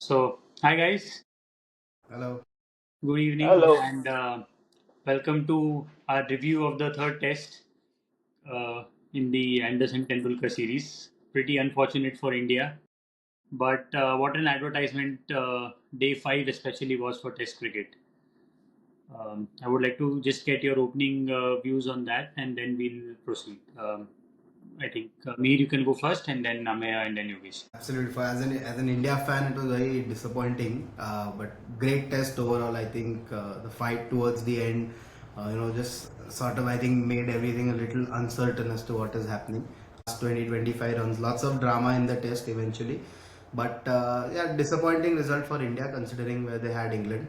Hi guys, Hello. good evening, Hello. and welcome to our review of the third test uh, in the Anderson-Tendulkar series. Pretty unfortunate for India, but what an advertisement day five especially was for Test cricket. I would like to just get your opening views on that, and then we'll proceed. I think Mir, you can go first, and then Ameya, and then Yogesh. Absolutely. For as an India fan, it was very disappointing, but great test overall. I think the fight towards the end, just sort of I think made everything a little uncertain as to what is happening. Last 20-25 runs, lots of drama in the test eventually, but yeah, disappointing result for India considering where they had England.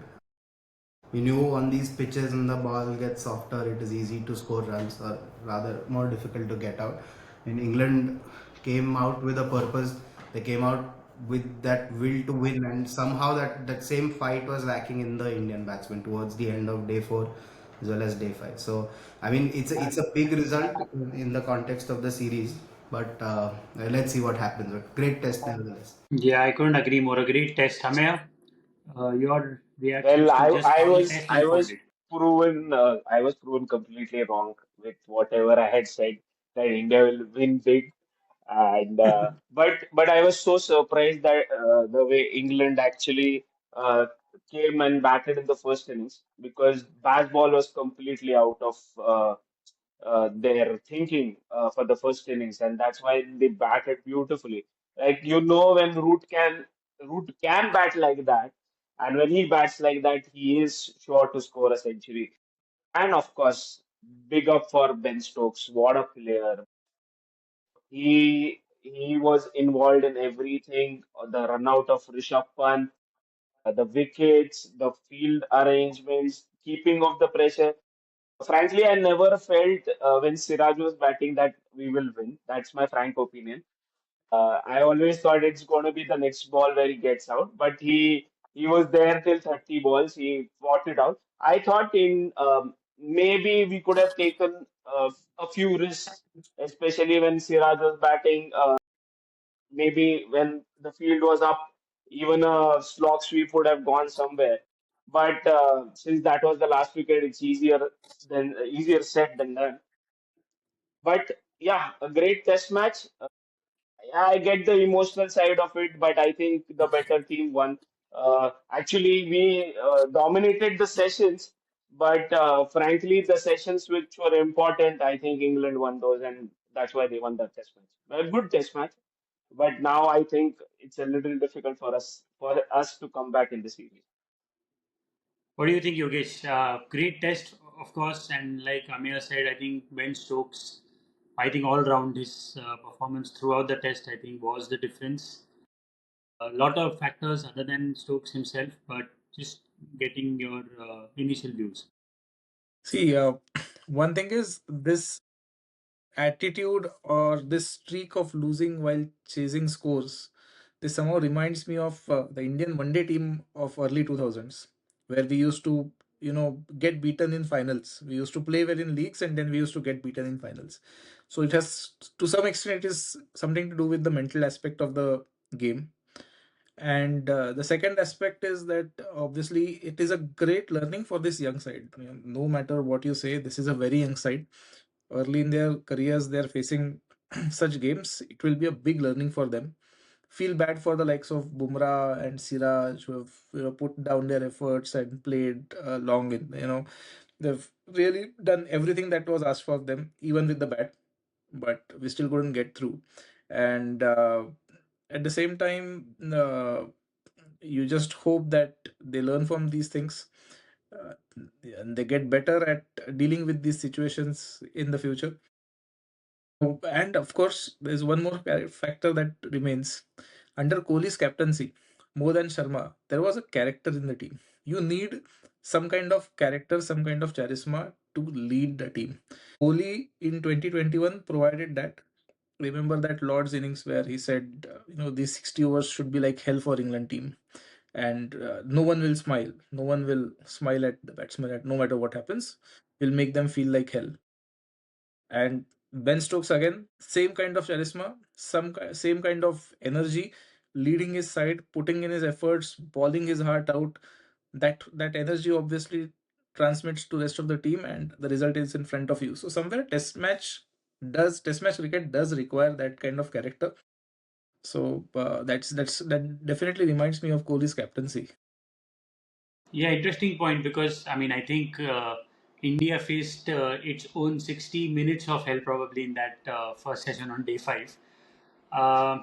We knew on these pitches when the ball gets softer, it is easy to score runs, or rather more difficult to get out. And England came out with a purpose. They came out with that will to win, and somehow that same fight was lacking in the Indian batsmen towards the end of day four as well as day five. So I mean, it's a big result in the context of the series, but let's see what happens. But great test nevertheless. Yeah, I couldn't agree more. A great test, Ameya. Your Well, reactions to I just I how the was test I was unfolded. proven completely wrong with whatever I had said that India will win big, and but I was so surprised that the way England actually uh, came and batted in the first innings, because Basball was completely out of their thinking for the first innings, and that's why they batted beautifully. Like, when Root can bat like that, and when he bats like that, he is sure to score a century. And of course, big up for Ben Stokes. What a player! He was involved in everything. The run out of Rishabh Pant, the wickets, the field arrangements, keeping of the pressure. Frankly, I never felt when Siraj was batting that we will win. That's my frank opinion. I always thought it's going to be the next ball where he gets out, but he was there till 30 balls. He fought it out. I thought in maybe we could have taken a few risks, especially when Siraj was batting. Maybe when the field was up, even a slog sweep would have gone somewhere. But since that was the last wicket, it's easier said than done. But yeah, a great test match. I get the emotional side of it, but I think the better team won. Actually, we dominated the sessions, but frankly, the sessions which were important, I think England won those, and that's why they won that test match. A good test match, but now I think it's a little difficult for us to come back in the series. What do you think, Yogesh? Great test, of course, and like Ameya said, I think Ben Stokes, I think all round his performance throughout the test, I think was the difference. A lot of factors other than Stokes himself, but just getting your initial views. See, one thing is this attitude or this streak of losing while chasing scores. This somehow reminds me of the Indian one day team of early 2000s, where we used to, get beaten in finals. We used to play well in leagues and then we used to get beaten in finals. So it has, to some extent, it is something to do with the mental aspect of the game. And the second aspect is that obviously it is a great learning for this young side. No matter what you say, this is a very young side. Early in their careers, they're facing such games. It will be a big learning for them. Feel bad for the likes of Bumrah and Siraj who have put down their efforts and played long in. They've really done everything that was asked for them, even with the bat, but we still couldn't get through. And at the same time, you just hope that they learn from these things, uh, and they get better at dealing with these situations in the future. And of course, there's one more factor that remains. Under Kohli's captaincy, more than Sharma, there was a character in the team. You need some kind of character, some kind of charisma to lead the team. Kohli in 2021 provided that. Remember that Lord's innings where he said, these 60 overs should be like hell for England team, and no one will smile. No one will smile at the batsman. At no matter what happens, will make them feel like hell. And Ben Stokes again, same kind of charisma, same kind of energy, leading his side, putting in his efforts, bowling his heart out. That energy obviously transmits to rest of the team, and the result is in front of you. So somewhere test match cricket does require that kind of character. So that definitely reminds me of Kohli's captaincy. Yeah, interesting point because I mean I think India faced its own 60 minutes of hell probably in that first session on day five. Uh,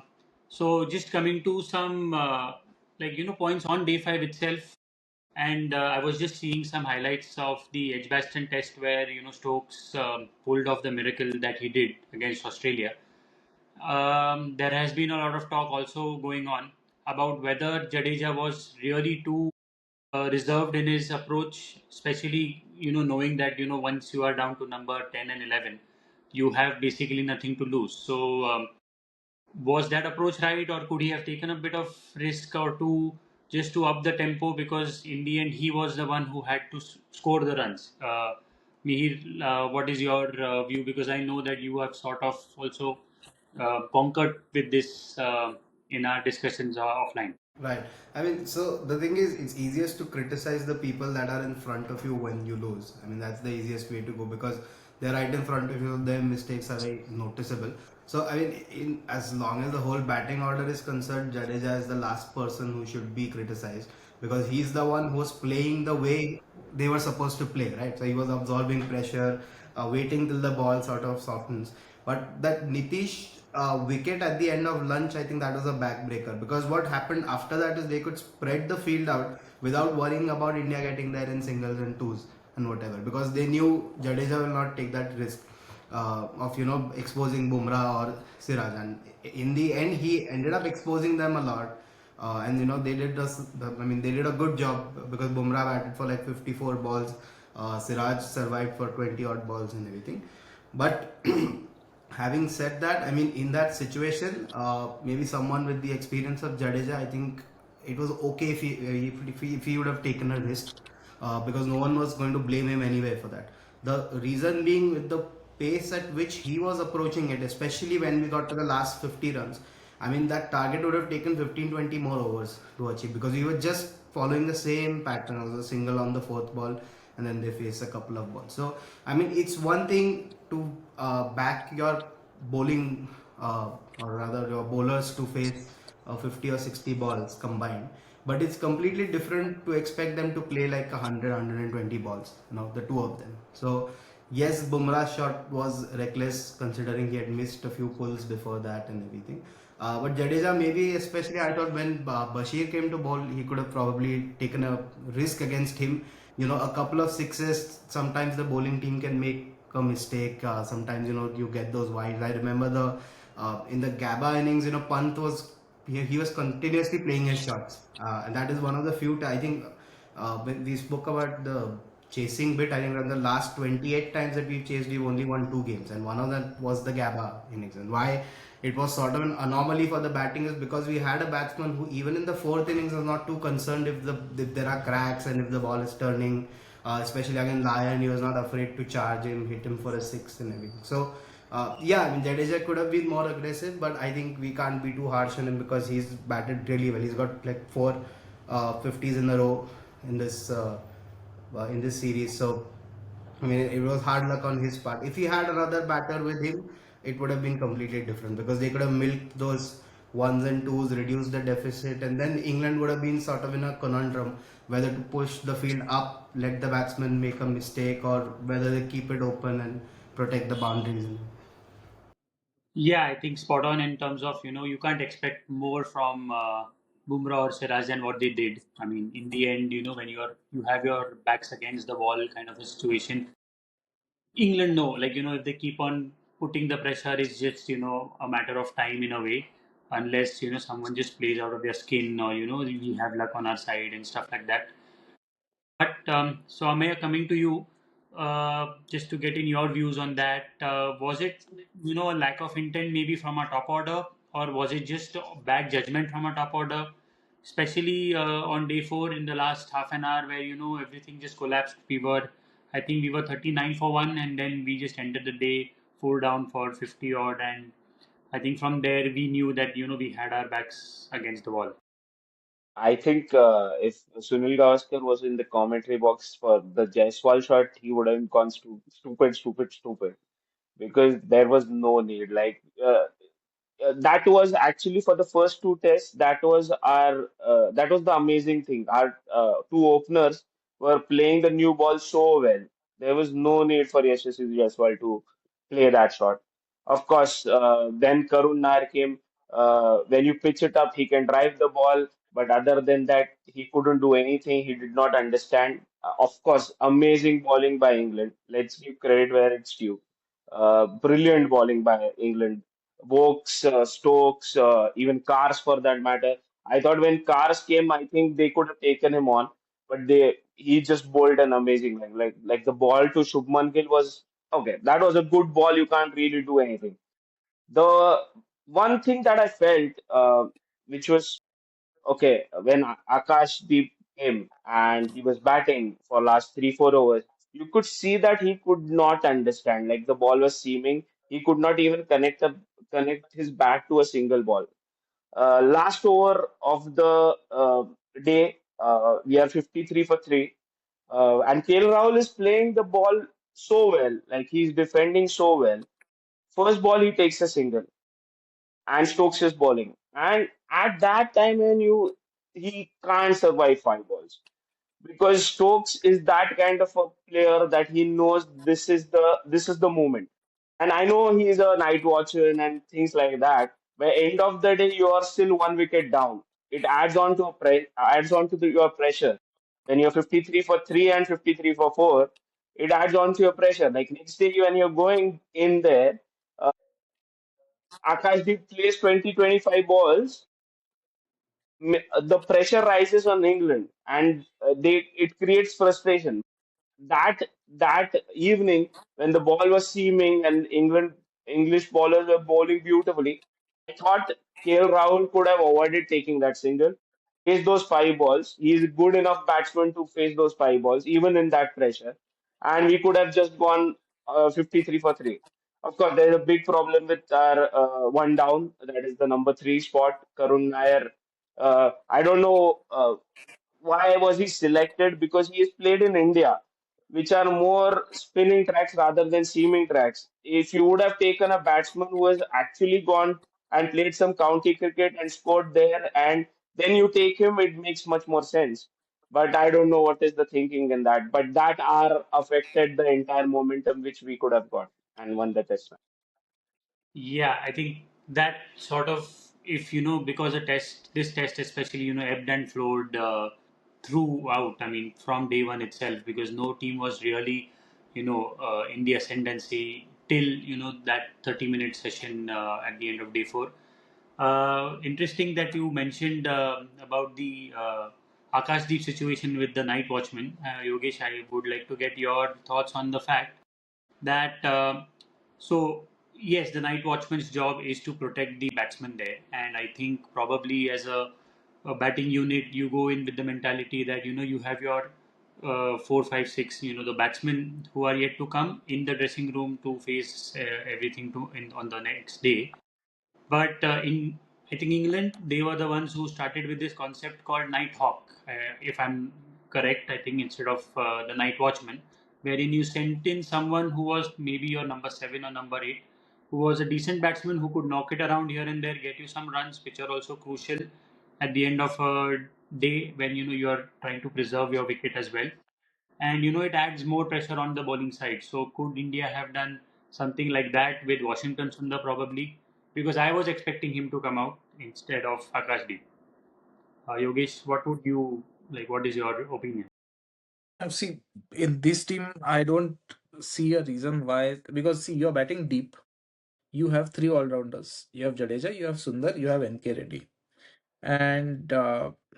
so just coming to some points on day five itself, and I was just seeing some highlights of the Edgbaston Test where Stokes pulled off the miracle that he did against Australia. There has been a lot of talk also going on about whether Jadeja was really too reserved in his approach, especially knowing that once you are down to number 10 and 11, you have basically nothing to lose. So was that approach right, or could he have taken a bit of risk or two just to up the tempo? Because in the end, he was the one who had to score the runs. Mihir, what is your view? Because I know that you have sort of also conquered with this in our discussions offline. Right. I mean, so the thing is, it's easiest to criticize the people that are in front of you when you lose. I mean, that's the easiest way to go because they're right in front of you. Their mistakes are very noticeable. So, I mean, in as long as the whole batting order is concerned, Jadeja is the last person who should be criticized because he's the one who's playing the way they were supposed to play, right? So he was absorbing pressure, waiting till the ball sort of softens. But that Nitish wicket at the end of lunch, I think that was a backbreaker because what happened after that is they could spread the field out without worrying about India getting there in singles and twos and whatever because they knew Jadeja will not take that risk of exposing Bumrah or Siraj, and in the end he ended up exposing them a lot. And they did they did a good job because Bumrah batted for like 54 balls, Siraj survived for 20 odd balls and everything. But having said that, I mean, in that situation, maybe someone with the experience of Jadeja, I think it was okay if he would have taken a risk because no one was going to blame him anyway for that. The reason being with the pace at which he was approaching it, especially when we got to the last 50 runs, I mean, that target would have taken 15-20 more overs to achieve because we were just following the same pattern. It was a single on the fourth ball and then they face a couple of balls. So, I mean, it's one thing to back your bowling or rather your bowlers to face 50 or 60 balls combined, but it's completely different to expect them to play like 100 balls, the two of them. So yes, Bumrah's shot was reckless considering he had missed a few pulls before that and everything. But Jadeja, maybe especially, I thought when Bashir came to bowl, he could have probably taken a risk against him. A couple of sixes, sometimes the bowling team can make a mistake. Sometimes, you get those wides. I remember in the Gabba innings, Pant he was continuously playing his shots. And that is one of the few, I think, when we spoke about the chasing bit, I think on the last 28 times that we've chased, we've only won two games, and one of them was the Gabba innings. And why it was sort of an anomaly for the batting is because we had a batsman who, even in the fourth innings, was not too concerned if there are cracks and if the ball is turning. Especially against Lion, he was not afraid to charge him, hit him for a six and everything. So. Yeah, I mean, Jadeja could have been more aggressive, but I think we can't be too harsh on him because he's batted really well. He's got like four 50s in a row in this series. So I mean, it was hard luck on his part. If he had another batter with him, it would have been completely different because they could have milked those ones and twos, reduced the deficit, and then England would have been sort of in a conundrum whether to push the field up, let the batsman make a mistake, or whether they keep it open and protect the boundaries. Yeah, I think spot on in terms of you can't expect more from Bumrah or Siraj than what they did. I mean, in the end, when you have your backs against the wall kind of a situation, England no, like if they keep on putting the pressure, it's just a matter of time in a way, unless someone just plays out of their skin or we have luck on our side and stuff like that. But so Ameya, coming to you, just to get in your views on that, was it a lack of intent maybe from our top order, or was it just bad judgment from our top order, especially on day four in the last half an hour where everything just collapsed. I think we were 39 for one, and then we just ended the day four down for 50 odd, and I think from there we knew that we had our backs against the wall. I think if Sunil Gavaskar was in the commentary box for the Jaiswal shot, he would have gone stupid, stupid, stupid, because there was no need. That was actually for the first two tests. That was the amazing thing. Our two openers were playing the new ball so well. There was no need for Yashasvi Jaiswal to play that shot. Of course, then Karun Nair came. When you pitch it up, he can drive the ball, but other than that, he couldn't do anything. He did not understand. Of course, amazing bowling by England. Let's give credit where it's due. Brilliant bowling by England. Vokes, Stokes, even Cars for that matter. I thought when Cars came, I think they could have taken him on, but he just bowled an amazing line. Like the ball to Shubman Gill was okay. That was a good ball. You can't really do anything. The one thing that I felt, which was okay, when Akash Deep came and he was batting for last 3 4 overs, you could see that he could not understand. Like the ball was seaming, he could not even connect his bat to a single ball. Last over of the day, we are 53 for three, and KL Rahul is playing the ball so well, like he's defending so well. First ball he takes a single and Stokes is bowling. And at that time, when you he can't survive 5 balls, because Stokes is that kind of a player that he knows this is the moment. And I know he is a night watcher and things like that. But end of the day, you are still 1 wicket down. It adds on to your pressure. When you're 53 for three and 53 for four, it adds on to your pressure. Like next day, when you're going in there, uh, Akashdeep plays 20-25 balls, the pressure rises on England, and it creates frustration. That that evening, when the ball was seaming and English bowlers were bowling beautifully, I thought KL Rahul could have avoided taking that single, face those 5 balls. He is a good enough batsman to face those 5 balls, even in that pressure. And we could have just gone 53 for 3. Of course, there is a big problem with our one down. That is the number 3 spot, Karun Nair. I don't know why was he selected, because he has played in India, which are more spinning tracks rather than seaming tracks. If you would have taken a batsman who has actually gone and played some county cricket and scored there, and then you take him, it makes much more sense. But I don't know what is the thinking in that. But that are affected the entire momentum which we could have got and won the test match. Yeah, I think that sort of, if because this test especially, ebbed and flowed throughout. I mean, from day one itself, because no team was really, in the ascendancy till that 30-minute session at the end of day four. Interesting that you mentioned about the Akashdeep situation with the night watchman. Yogesh, I would like to get your thoughts on the fact that so yes, the night watchman's job is to protect the batsman there, and I think probably as a batting unit, you go in with the mentality that you have your 4, 5, 6, the batsmen who are yet to come in the dressing room to face everything on the next day. But in I think England, they were the ones who started with this concept called night hawk. If I'm correct, I think instead of the night watchman, wherein you sent in someone who was maybe your number 7 or number 8, who was a decent batsman who could knock it around here and there, get you some runs, which are also crucial at the end of a day when you are trying to preserve your wicket as well, and it adds more pressure on the bowling side. So could India have done something like that with Washington Sundar probably? Because I was expecting him to come out instead of Akashdeep. Yogesh, what would you like? What is your opinion? See, in this team, I don't see a reason why. Because see, you're batting deep. You have three all-rounders. You have Jadeja, you have Sundar, you have NK Reddy. And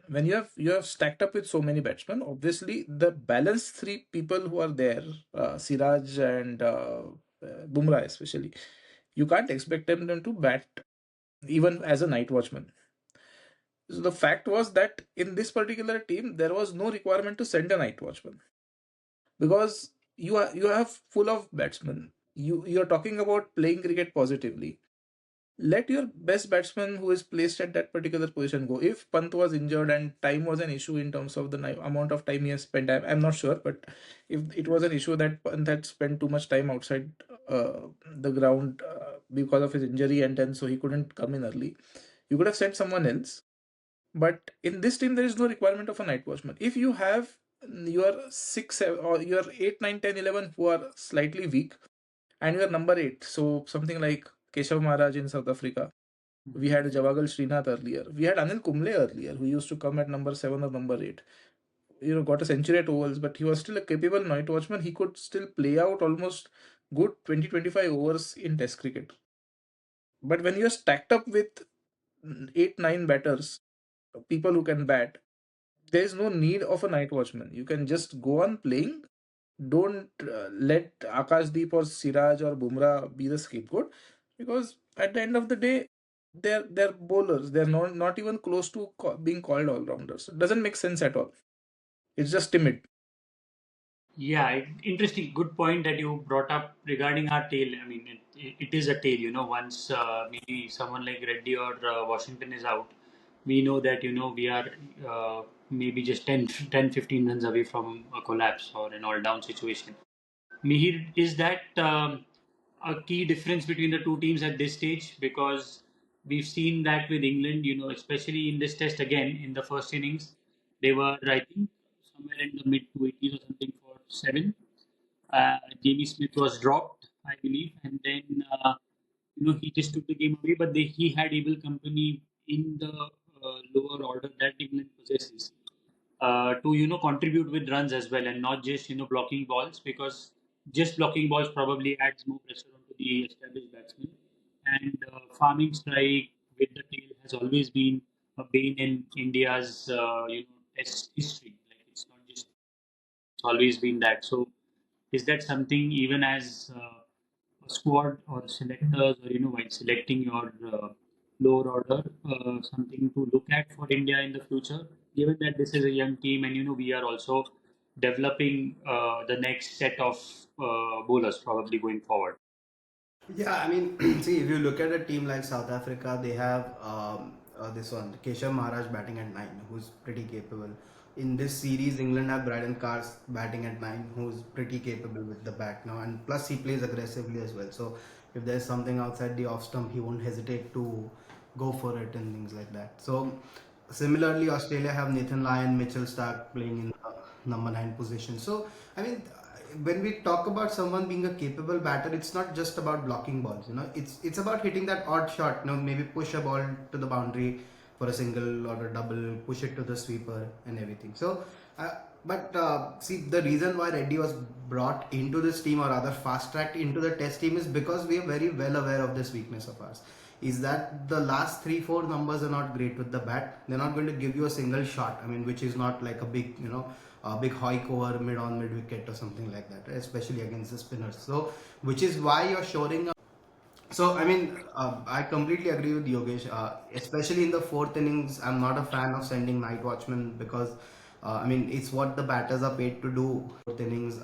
when you have stacked up with so many batsmen, obviously the balanced three people who are there, Siraj and Bumrah especially, you can't expect them to bat even as a night watchman. So the fact was that in this particular team, there was no requirement to send a night watchman because you have full of batsmen. You're talking about playing cricket positively. let your best batsman who is placed at that particular position go. If Pant was injured and time was an issue in terms of the amount of time he has spent, I'm not sure, but if it was an issue that Pant had spent too much time outside the ground because of his injury, and then so he couldn't come in early, you could have sent someone else. But in this team, there is no requirement of a night watchman. If you have your 6, 7, or your 8, 9, 10, 11 who are slightly weak, and your number 8, so something like Keshav Maharaj in South Africa, we had Javagal Srinath earlier. We had Anil Kumble earlier, who used to come at number 7 or number 8. Got a century at ovals, but he was still a capable night watchman. He could still play out almost good 20, 25 overs in Test cricket. But when you're stacked up with 8, 9 batters, people who can bat, there is no need of a night watchman. You can just go on playing. Don't let Akashdeep or Siraj or Bumrah be the scapegoat, because at the end of the day, they're bowlers. They're not even close to being called all rounders. It doesn't make sense at all. It's just timid. Yeah, interesting. Good point that you brought up regarding our tail. I mean, it is a tail. Once maybe someone like Reddy or Washington is out, we know that we are maybe just 10, 15 runs away from a collapse or an all-down situation. Mihir, is that a key difference between the two teams at this stage? Because we've seen that with England, especially in this test again, in the first innings, they were, I think, somewhere in the mid to 80s or something for 7. Jamie Smith was dropped, I believe, and then he just took the game away. But he had able company in the lower order that England possesses to contribute with runs as well, and not just blocking balls, because just blocking balls probably adds more pressure onto the established batsmen. And farming strike with the tail has always been a bane in India's test history. Like, it's not just, it's always been that. So is that something, even as a squad or selectors, or while selecting your lower order, something to look at for India in the future, given that this is a young team, and we are also developing the next set of bowlers probably going forward? Yeah, I mean, see, if you look at a team like South Africa, they have this one, Keshav Maharaj batting at 9, who's pretty capable. In this series, England have Braden Cars batting at 9, who's pretty capable with the bat now, and plus he plays aggressively as well. So if there's something outside the off stump, he won't hesitate to go for it and things like that. So similarly, Australia have Nathan Lyon, Mitchell Stark playing in the number 9 position. So I mean, when we talk about someone being a capable batter, it's not just about blocking balls. It's about hitting that odd shot. Maybe push a ball to the boundary for a single or a double, push it to the sweeper and everything. So, but see, the reason why Reddy was brought into this team, or rather fast tracked into the test team, is because we are very well aware of this weakness of ours. Is that the last 3 4 numbers are not great with the bat. They're not going to give you a single shot. I mean, which is not like a big, a big hoik over mid wicket or something like that, right? Especially against the spinners. So, which is why you're shoring up. So, I mean, I completely agree with Yogesh. Especially in the fourth innings, I'm not a fan of sending night watchmen, because, I mean, it's what the batters are paid to do. Fourth innings,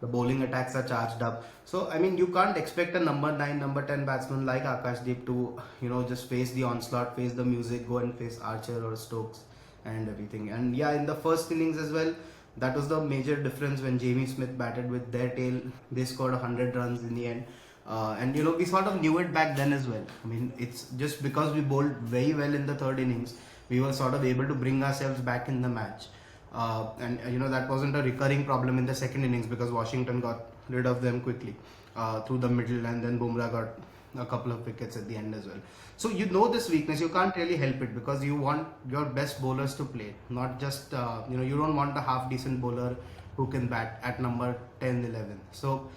the bowling attacks are charged up. So, I mean, you can't expect a number 9, number 10 batsman like Akashdeep to, just face the onslaught, face the music, go and face Archer or Stokes and everything. And yeah, in the first innings as well, that was the major difference when Jamie Smith batted with their tail. They scored 100 runs in the end. And we sort of knew it back then as well. I mean, it's just because we bowled very well in the third innings, we were sort of able to bring ourselves back in the match. And that wasn't a recurring problem in the second innings, because Washington got rid of them quickly through the middle, and then Bumrah got a couple of wickets at the end as well. So this weakness, you can't really help it, because you want your best bowlers to play, not just you don't want a half decent bowler who can bat at number 10, 11. So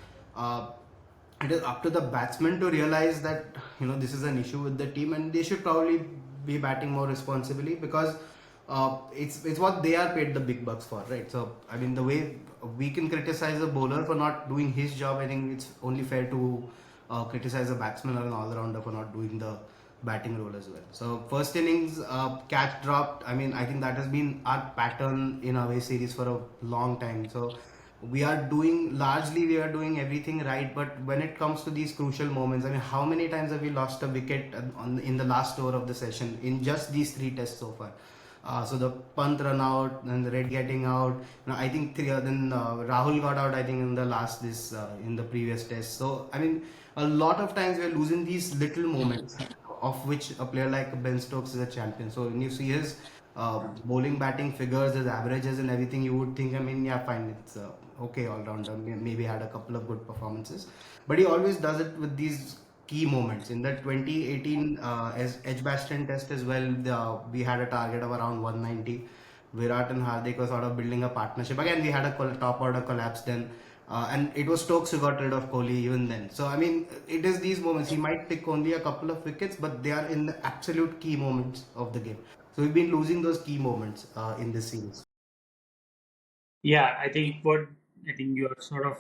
it is up to the batsmen to realize that this is an issue with the team, and they should probably be batting more responsibly, because it's what they are paid the big bucks for, right? So I mean, the way we can criticize a bowler for not doing his job, I think it's only fair to criticize a batsman or an all-rounder for not doing the batting role as well. So first innings, catch dropped. I mean, I think that has been our pattern in away series for a long time. So we are doing everything right, but when it comes to these crucial moments, I mean, how many times have we lost a wicket in the last over of the session in just these three tests so far? So the Pant run out and the Red getting out. I think then Rahul got out. I think in the last this in the previous test. So I mean, a lot of times we're losing these little moments, of which a player like Ben Stokes is a champion. So when you see his bowling, batting figures, his averages, and everything, you would think, I mean, yeah, fine, it's okay all rounder. Maybe had a couple of good performances, but he always does it with these key moments. In the 2018 as Edgbaston test as well, we had a target of around 190. Virat and Hardik were sort of building a partnership. Again, we had a top order collapse then. And it was Stokes who got rid of Kohli even then. So, I mean, it is these moments. He might pick only a couple of wickets, but they are in the absolute key moments of the game. So, we've been losing those key moments in this series. Yeah, I think you are sort of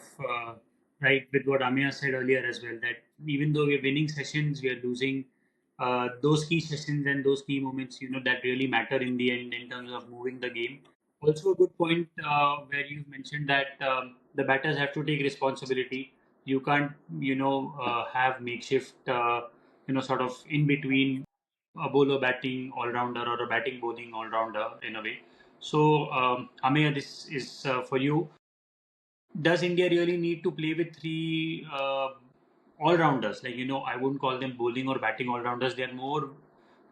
right with what Ameya said earlier as well. That even though we're winning sessions, we are losing those key sessions and those key moments. That really matter in the end in terms of moving the game. Also, a good point where you mentioned that the batters have to take responsibility. You can't, have makeshift, sort of in between a bowler batting all rounder or a batting bowling all rounder in a way. So, Ameya, this is for you. Does India really need to play with three all rounders? Like, I wouldn't call them bowling or batting all rounders. They're more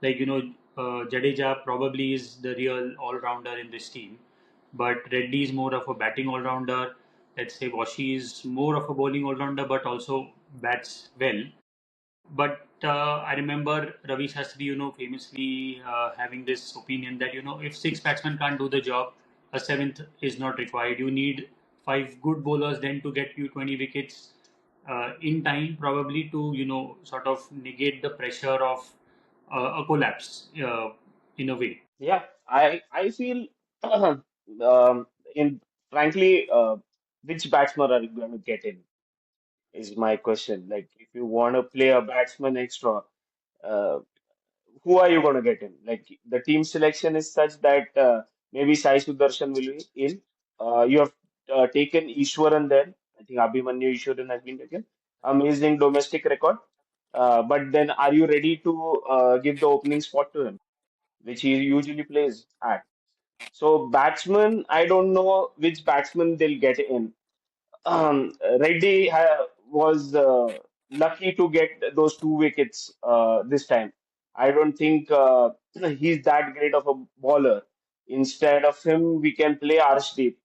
like, Jadeja probably is the real all rounder in this team. But Reddy is more of a batting all rounder. Let's say Washi is more of a bowling all rounder, but also bats well. But I remember Ravi Shastri, famously having this opinion that if six batsmen can't do the job, a seventh is not required. You need five good bowlers then to get you 20 wickets in time, probably to sort of negate the pressure of a collapse in a way. Yeah, I feel um, in frankly, which batsman are you going to get in is my question. Like, if you want to play a batsman extra, uh, who are you going to get in? Like, the team selection is such that maybe Sai Sudarshan will be in. You have taken Ishwaran then. I think Abhimanyu Ishwaran has been taken. Amazing domestic record. But then, are you ready to give the opening spot to him, which he usually plays at? So batsman, I don't know which batsman they'll get in. Reddy was lucky to get those two wickets this time. I don't think he's that great of a bowler. Instead of him, we can play Arshdeep.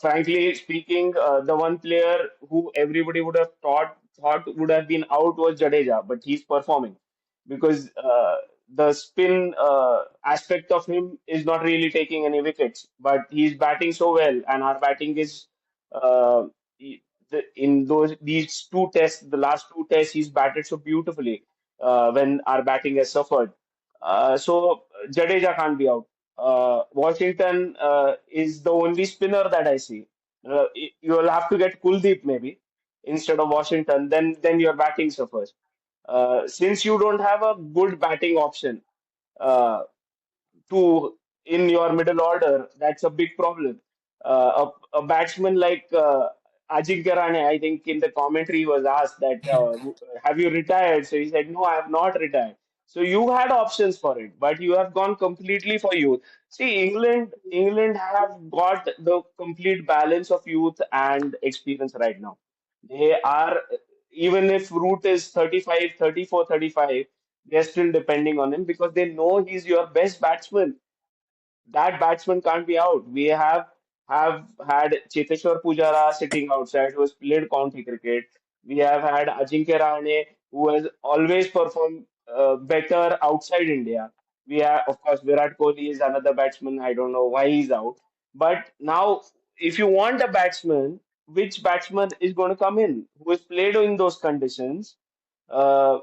Frankly speaking, the one player who everybody would have thought would have been out was Jadeja, but he's performing because the spin aspect of him is not really taking any wickets, but he's batting so well, and our batting is uh, in these two tests, the last two tests, he's batted so beautifully when our batting has suffered. So Jadeja can't be out. Washington is the only spinner that I see. You'll have to get Kuldeep maybe instead of Washington. Then your batting suffers. Since you don't have a good batting option, uh, to in your middle order, that's a big problem. A batsman like Ajinkya Rahane, I think in the commentary he was asked that, have you retired? So he said, no, I have not retired. So you had options for it, but you have gone completely for youth. See, England have got the complete balance of youth and experience right now. They are, even if Root is 35, 34, 35, they're still depending on him because they know he's your best batsman. That batsman can't be out. We have had Cheteshwar Pujara sitting outside who has played county cricket. We have had Ajinkya Rahane who has always performed better outside India. We have, of course, Virat Kohli is another batsman. I don't know why he's out. But now, if you want a batsman, which batsman is going to come in who has played in those conditions? Uh,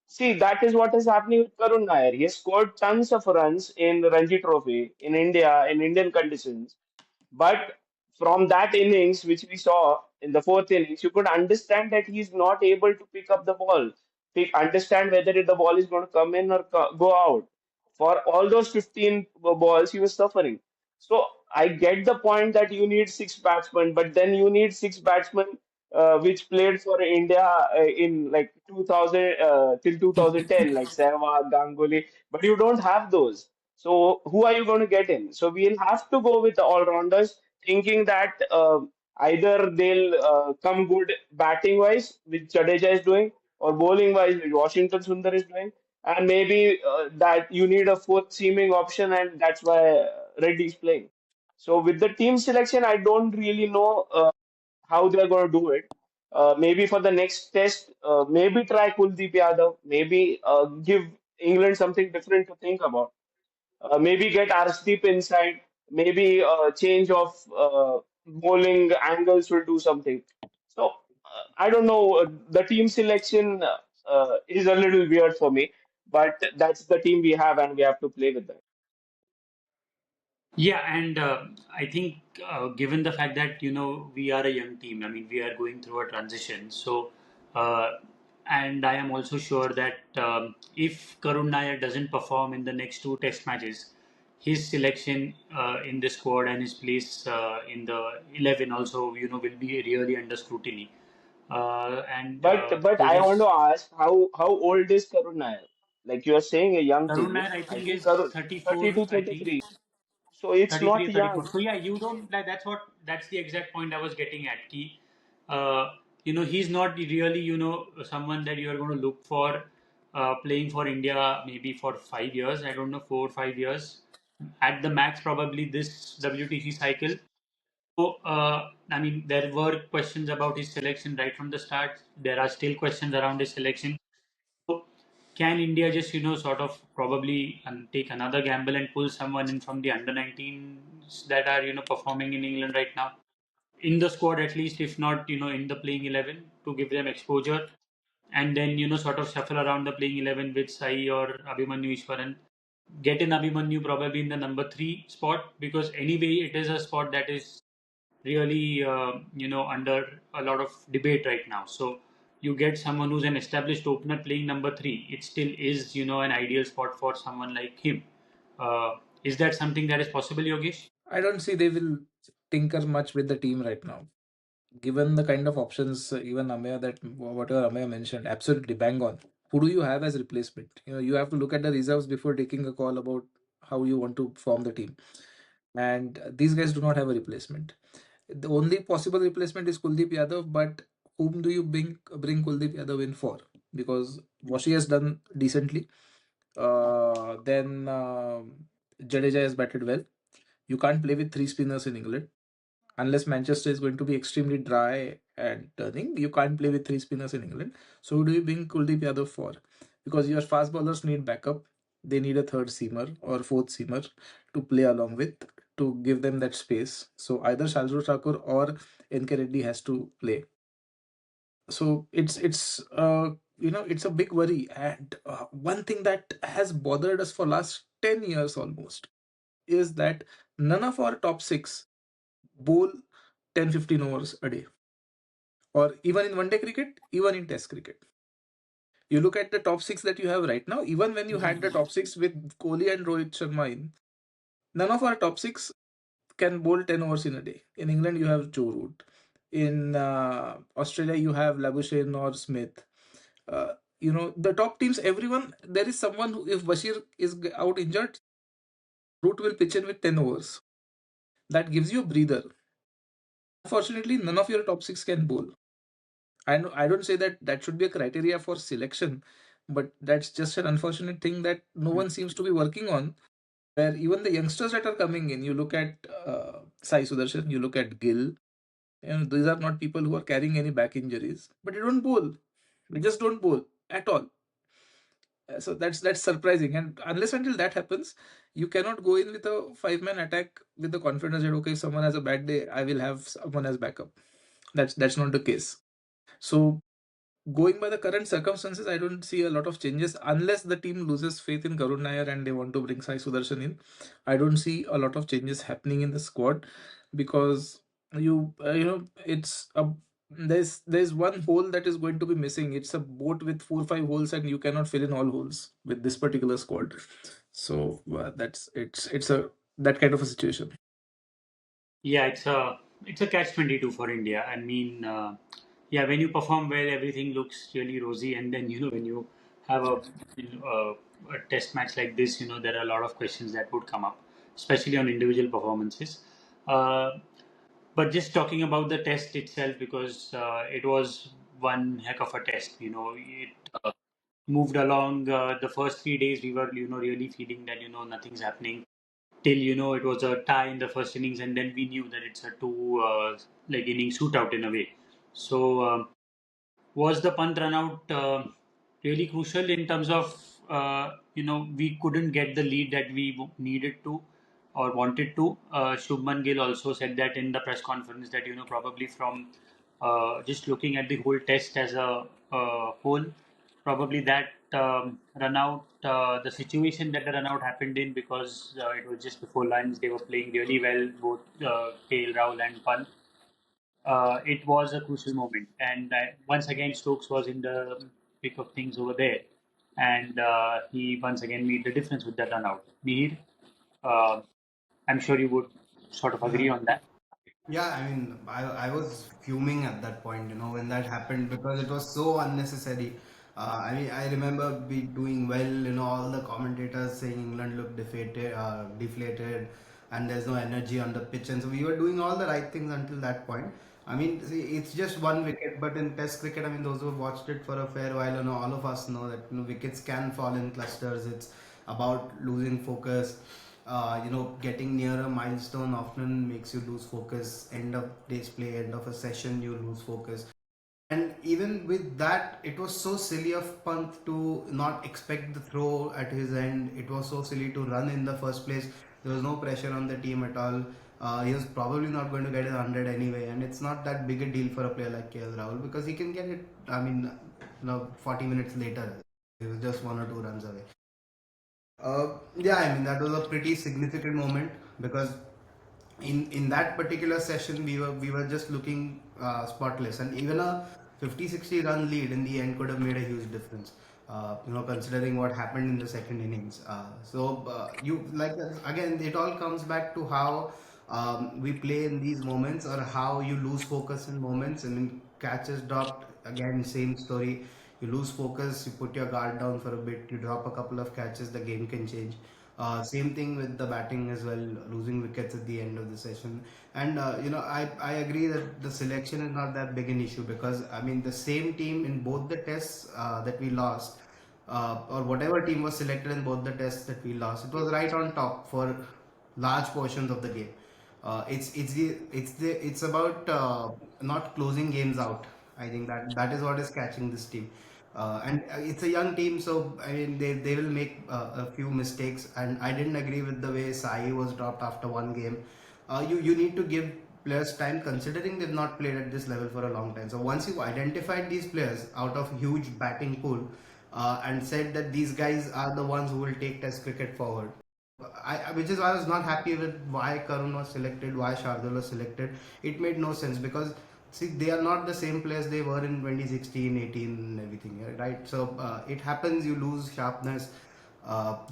See, that is what is happening with Karun Nair. He has scored tons of runs in Ranji Trophy in India, in Indian conditions. But from that innings, which we saw in the fourth innings, you could understand that he's not able to pick up the ball, understand whether the ball is going to come in or go out. For all those 15 balls, he was suffering. So I get the point that you need six batsmen, but then you need six batsmen which played for India in like 2000 till 2010, like Sehwag, Ganguly, but you don't have those. So who are you going to get in? So we'll have to go with the all-rounders, thinking that either they'll come good batting wise, which Jadeja is doing, or bowling wise, which Washington Sundar is doing, and maybe that you need a fourth seaming option, and that's why Reddy is playing. So with the team selection, I don't really know how they're going to do it. Maybe for the next test, maybe try Kuldeep Yadav, maybe give England something different to think about. Maybe get Arshdeep inside. Maybe change of bowling angles will do something. So I don't know. The team selection is a little weird for me, but that's the team we have, and we have to play with that. Yeah, and I think given the fact that we are a young team, I mean we are going through a transition. So, and I am also sure that if Karun Nair doesn't perform in the next two Test matches, his selection in the squad and his place in the 11 also will be really under scrutiny. And But I want to Yogesh ask how old is Karun Nair? Like you are saying, a young Karun team. Nair I I think think is Karun 30 34, to I think. 33. So it's 33 not or 34. young. So yeah, you don't that's the exact point I was getting at. Ki, he's not really, someone that you are going to look for playing for India maybe for 5 years. I don't know, 4 or 5 years. At the max, probably this WTC cycle. So, I mean, there were questions about his selection right from the start. There are still questions around his selection. So can India just, sort of probably take another gamble and pull someone in from the under 19s that are, performing in England right now? In the squad at least, if not, in the playing 11 to give them exposure. And then, sort of shuffle around the playing 11 with Sai or Abhimanyu Ishwaran. Get in Abhimanyu probably in the number three spot because anyway, it is a spot that is really under a lot of debate right now. So you get someone who's an established opener playing number three. It still is an ideal spot for someone like him. Is that something that is possible, Yogesh? I don't see they will tinker much with the team right now. Given the kind of options, even Ameya that whatever Ameya mentioned, absolutely bang on. Who do you have as replacement? You have to look at the reserves before taking a call about how you want to form the team. And these guys do not have a replacement. The only possible replacement is Kuldeep Yadav, but whom do you bring Kuldeep Yadav in for? Because Washi has done decently. Then Jadeja has batted well. You can't play with three spinners in England unless Manchester is going to be extremely dry and turning. You can't play with three spinners in England. So who do you bring Kuldeep Yadav for? Because your fast bowlers need backup. They need a third seamer or fourth seamer to play along with to give them that space. So either Shardul Thakur or NK Reddy has to play. So it's a big worry. And one thing that has bothered us for last 10 years almost is that none of our top six bowl 10-15 overs a day, or even in one day cricket, even in test cricket. You look at the top six that you have right now, even when you had the top six with Kohli and Rohit Sharma in, none of our top six can bowl 10 overs in a day. In England, you have Joe Root. In Australia, you have Labuschagne or Smith. The top teams, everyone, there is someone who, if Bashir is out injured, Root will pitch in with 10 overs. That gives you a breather. Unfortunately, none of your top six can bowl. I don't say that that should be a criteria for selection, but that's just an unfortunate thing that no one seems to be working on. Where even the youngsters that are coming in, you look at Sai Sudarshan, you look at Gill, these are not people who are carrying any back injuries, but they don't bowl. They just don't bowl at all. So that's surprising. And unless until that happens, you cannot go in with a five-man attack with the confidence that okay, if someone has a bad day, I will have someone as backup. That's not the case. So going by the current circumstances, I don't see a lot of changes unless the team loses faith in Karun Nair and they want to bring Sai Sudarshan in. I don't see a lot of changes happening in the squad because it's a there's one hole that is going to be missing. It's a boat with 4 or 5 holes, and you cannot fill in all holes with this particular squad. So that's it's a that kind of a situation. Yeah, it's a catch-22 for India. I mean, yeah, when you perform well, everything looks really rosy, and then when you have a test match like this, there are a lot of questions that would come up, especially on individual performances. Uh, but just talking about the test itself, because it was one heck of a test. It moved along. The first 3 days, we were really feeling that nothing's happening till it was a tie in the first innings, and then we knew that it's a two like inning shootout in a way. So was the punt run out really crucial in terms of we couldn't get the lead that we needed to or wanted to. Shubman Gill also said that in the press conference that probably from just looking at the whole test as a whole, probably that run out, the situation that the run out happened in, because it was just before lunch, they were playing really well, both KL Rahul and Pant. It was a crucial moment. And once again, Stokes was in the pick of things over there. And he once again made the difference with that run out. Mihir, uh, I'm sure you would sort of agree on that. Yeah, I mean, I was fuming at that point, when that happened because it was so unnecessary. I mean, I remember we doing well, all the commentators saying England looked deflated, and there's no energy on the pitch, and so we were doing all the right things until that point. I mean, see, it's just one wicket, but in Test cricket, I mean, those who have watched it for a fair while, all of us know that wickets can fall in clusters. It's about losing focus. Getting near a milestone often makes you lose focus. End of day's play, end of a session, you lose focus. And even with that, it was so silly of Pant to not expect the throw at his end. It was so silly to run in the first place. There was no pressure on the team at all. He was probably not going to get a 100 anyway, and it's not that big a deal for a player like KL Rahul because he can get it. I mean, 40 minutes later, he was just 1 or 2 runs away. Yeah, I mean that was a pretty significant moment because in that particular session we were just looking spotless, and even a 50-60 run lead in the end could have made a huge difference. Considering what happened in the second innings. You like again, it all comes back to how we play in these moments or how you lose focus in moments. I mean, catches dropped again, same story. You lose focus, you put your guard down for a bit, you drop a couple of catches, the game can change. Same thing with the batting as well, losing wickets at the end of the session. And I agree that the selection is not that big an issue because I mean the same team in both the tests that we lost, or whatever team was selected in both the tests that we lost, it was right on top for large portions of the game. It's about not closing games out. I think that is what is catching this team. And it's a young team, so I mean they will make a few mistakes. And I didn't agree with the way Sai was dropped after one game. You need to give players time, considering they've not played at this level for a long time. So once you've identified these players out of huge batting pool, and said that these guys are the ones who will take Test cricket forward. Which is why I was not happy with why Karun was selected, why Shardul was selected. It made no sense because see they are not the same players they were in 2016, 18, and everything, right? So it happens. You lose sharpness.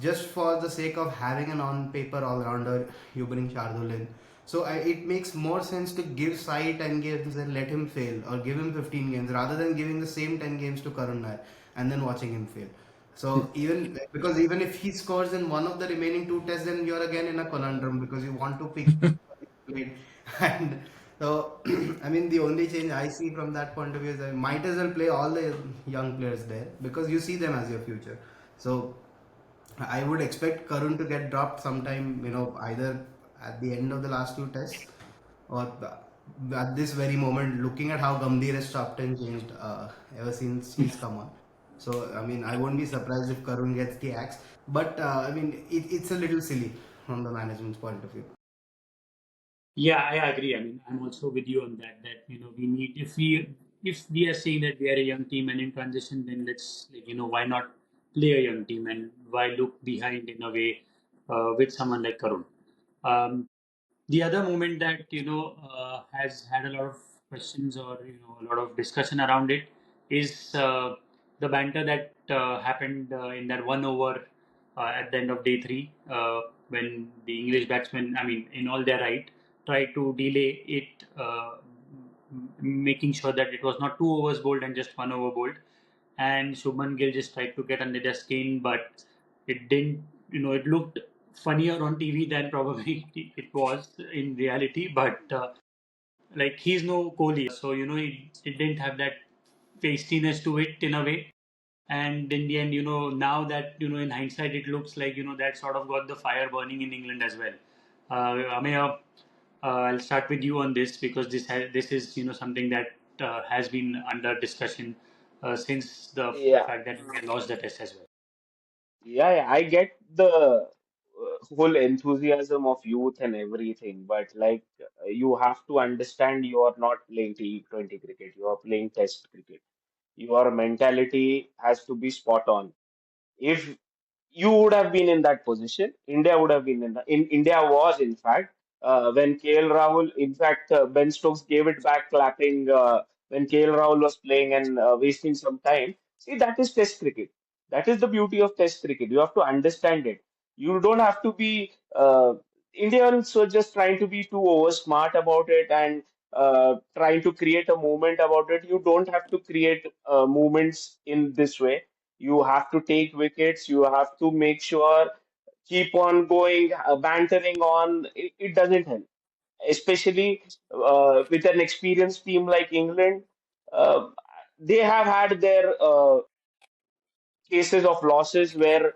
Just for the sake of having an on-paper all-rounder, you bring Shardul in. So it makes more sense to give Sai 10 games and let him fail, or give him 15 games rather than giving the same 10 games to Karun Nair and then watching him fail. So even because even if he scores in one of the remaining two tests, then you're again in a conundrum because you want to pick played. And so I mean the only change I see from that point of view is I might as well play all the young players there because you see them as your future. So I would expect Karun to get dropped sometime, either at the end of the last two tests or at this very moment, looking at how Gambhir has chopped and changed ever since he's come on. So, I mean, I won't be surprised if Karun gets the axe. But, I mean, it's a little silly from the management's point of view. Yeah, I agree. I mean, I'm also with you on that. That we need, if we are saying that we are a young team and in transition, then let's why not play a young team and why look behind in a way with someone like Karun. Um, the other moment that has had a lot of questions or a lot of discussion around it is the banter that happened in that 1 over at the end of day three when the English batsmen, I mean, in all their right, tried to delay it, making sure that it was not 2 overs bowled and just 1 over bowled. And Shubman Gill just tried to get under their skin, but it didn't. It looked funnier on TV than probably it was in reality. But like he's no Kohli, so it didn't have that tastiness to it in a way. And in the end, now that in hindsight, it looks like that sort of got the fire burning in England as well. Ameya, I'll start with you on this because this is something that has been under discussion since the Yeah, fact that we lost the test as well. yeah, I get the whole enthusiasm of youth and everything, but like you have to understand you are not playing T20 cricket, you are playing Test cricket. Your mentality has to be spot on. If you would have been in that position, India would have been in India was in fact when KL Rahul, in fact Ben Stokes gave it back clapping when KL Rahul was playing and wasting some time. See, that is Test cricket. That is the beauty of Test cricket. You have to understand it. You don't have to be Indians were just trying to be too over smart about it and trying to create a movement about it. You don't have to create movements in this way. You have to take wickets. You have to make sure keep on going, bantering on. It doesn't help, especially with an experienced team like England. Uh, they have had their cases of losses where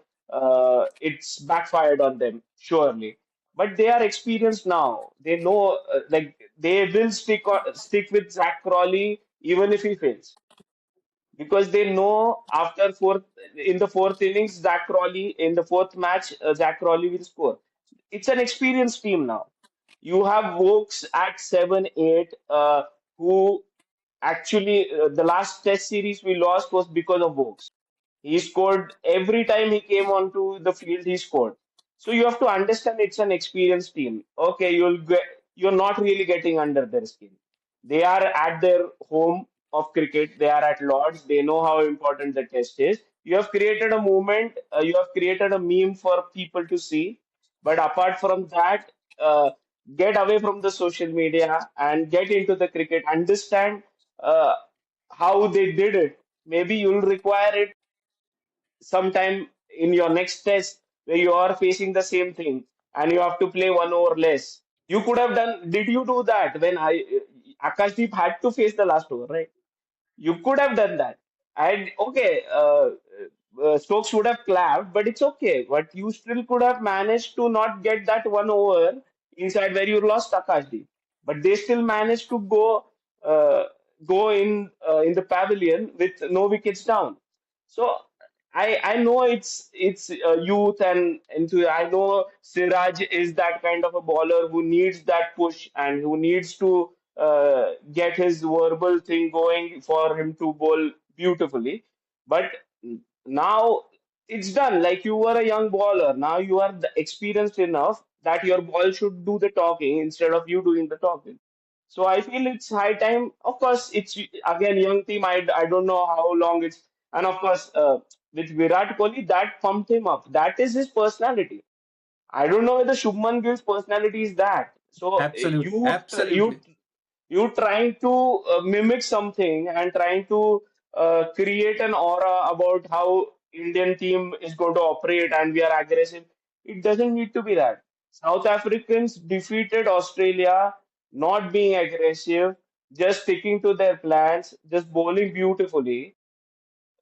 it's backfired on them, surely. But they are experienced now. They know, like they will stick with Zach Crawley even if he fails because they know after fourth in the fourth innings, Zach Crawley in the fourth match, Zach Crawley will score. It's an experienced team now. You have Wokes at 7-8, who actually the last Test series we lost was because of Wokes. He scored every time he came onto the field. He scored. So you have to understand it's an experienced team. Okay, you're not really getting under their skin. They are at their home of cricket. They are at Lords. They know how important the test is. You have created a movement. You have created a meme for people to see. But apart from that, get away from the social media and get into the cricket. Understand uh, how they did it. Maybe you'll require it sometime in your next test where you are facing the same thing and you have to play 1 over less. You could have done. Did you do that when Akashdeep had to face the last over, right? You could have done that. And okay, Stokes would have clapped, but it's okay. But you still could have managed to not get that 1 over inside where you lost Akashdeep. But they still managed to uh, go in the pavilion with no wickets down. So I know it's youth and into I know Siraj is that kind of a bowler who needs that push and who needs to get his verbal thing going for him to bowl beautifully. But now it's done. Like you were a young bowler, now you are experienced enough that your ball should do the talking instead of you doing the talking. So I feel it's high time. Of course, it's again young team. I don't know how long it's and of course with Virat Kohli that pumped him up. That is his personality. I don't know whether Shubman Gill's personality is that. So Absolutely, absolutely. you trying to mimic something and trying to create an aura about how Indian team is going to operate and we are aggressive. It doesn't need to be that. South Africans defeated Australia not being aggressive, just sticking to their plans, just bowling beautifully,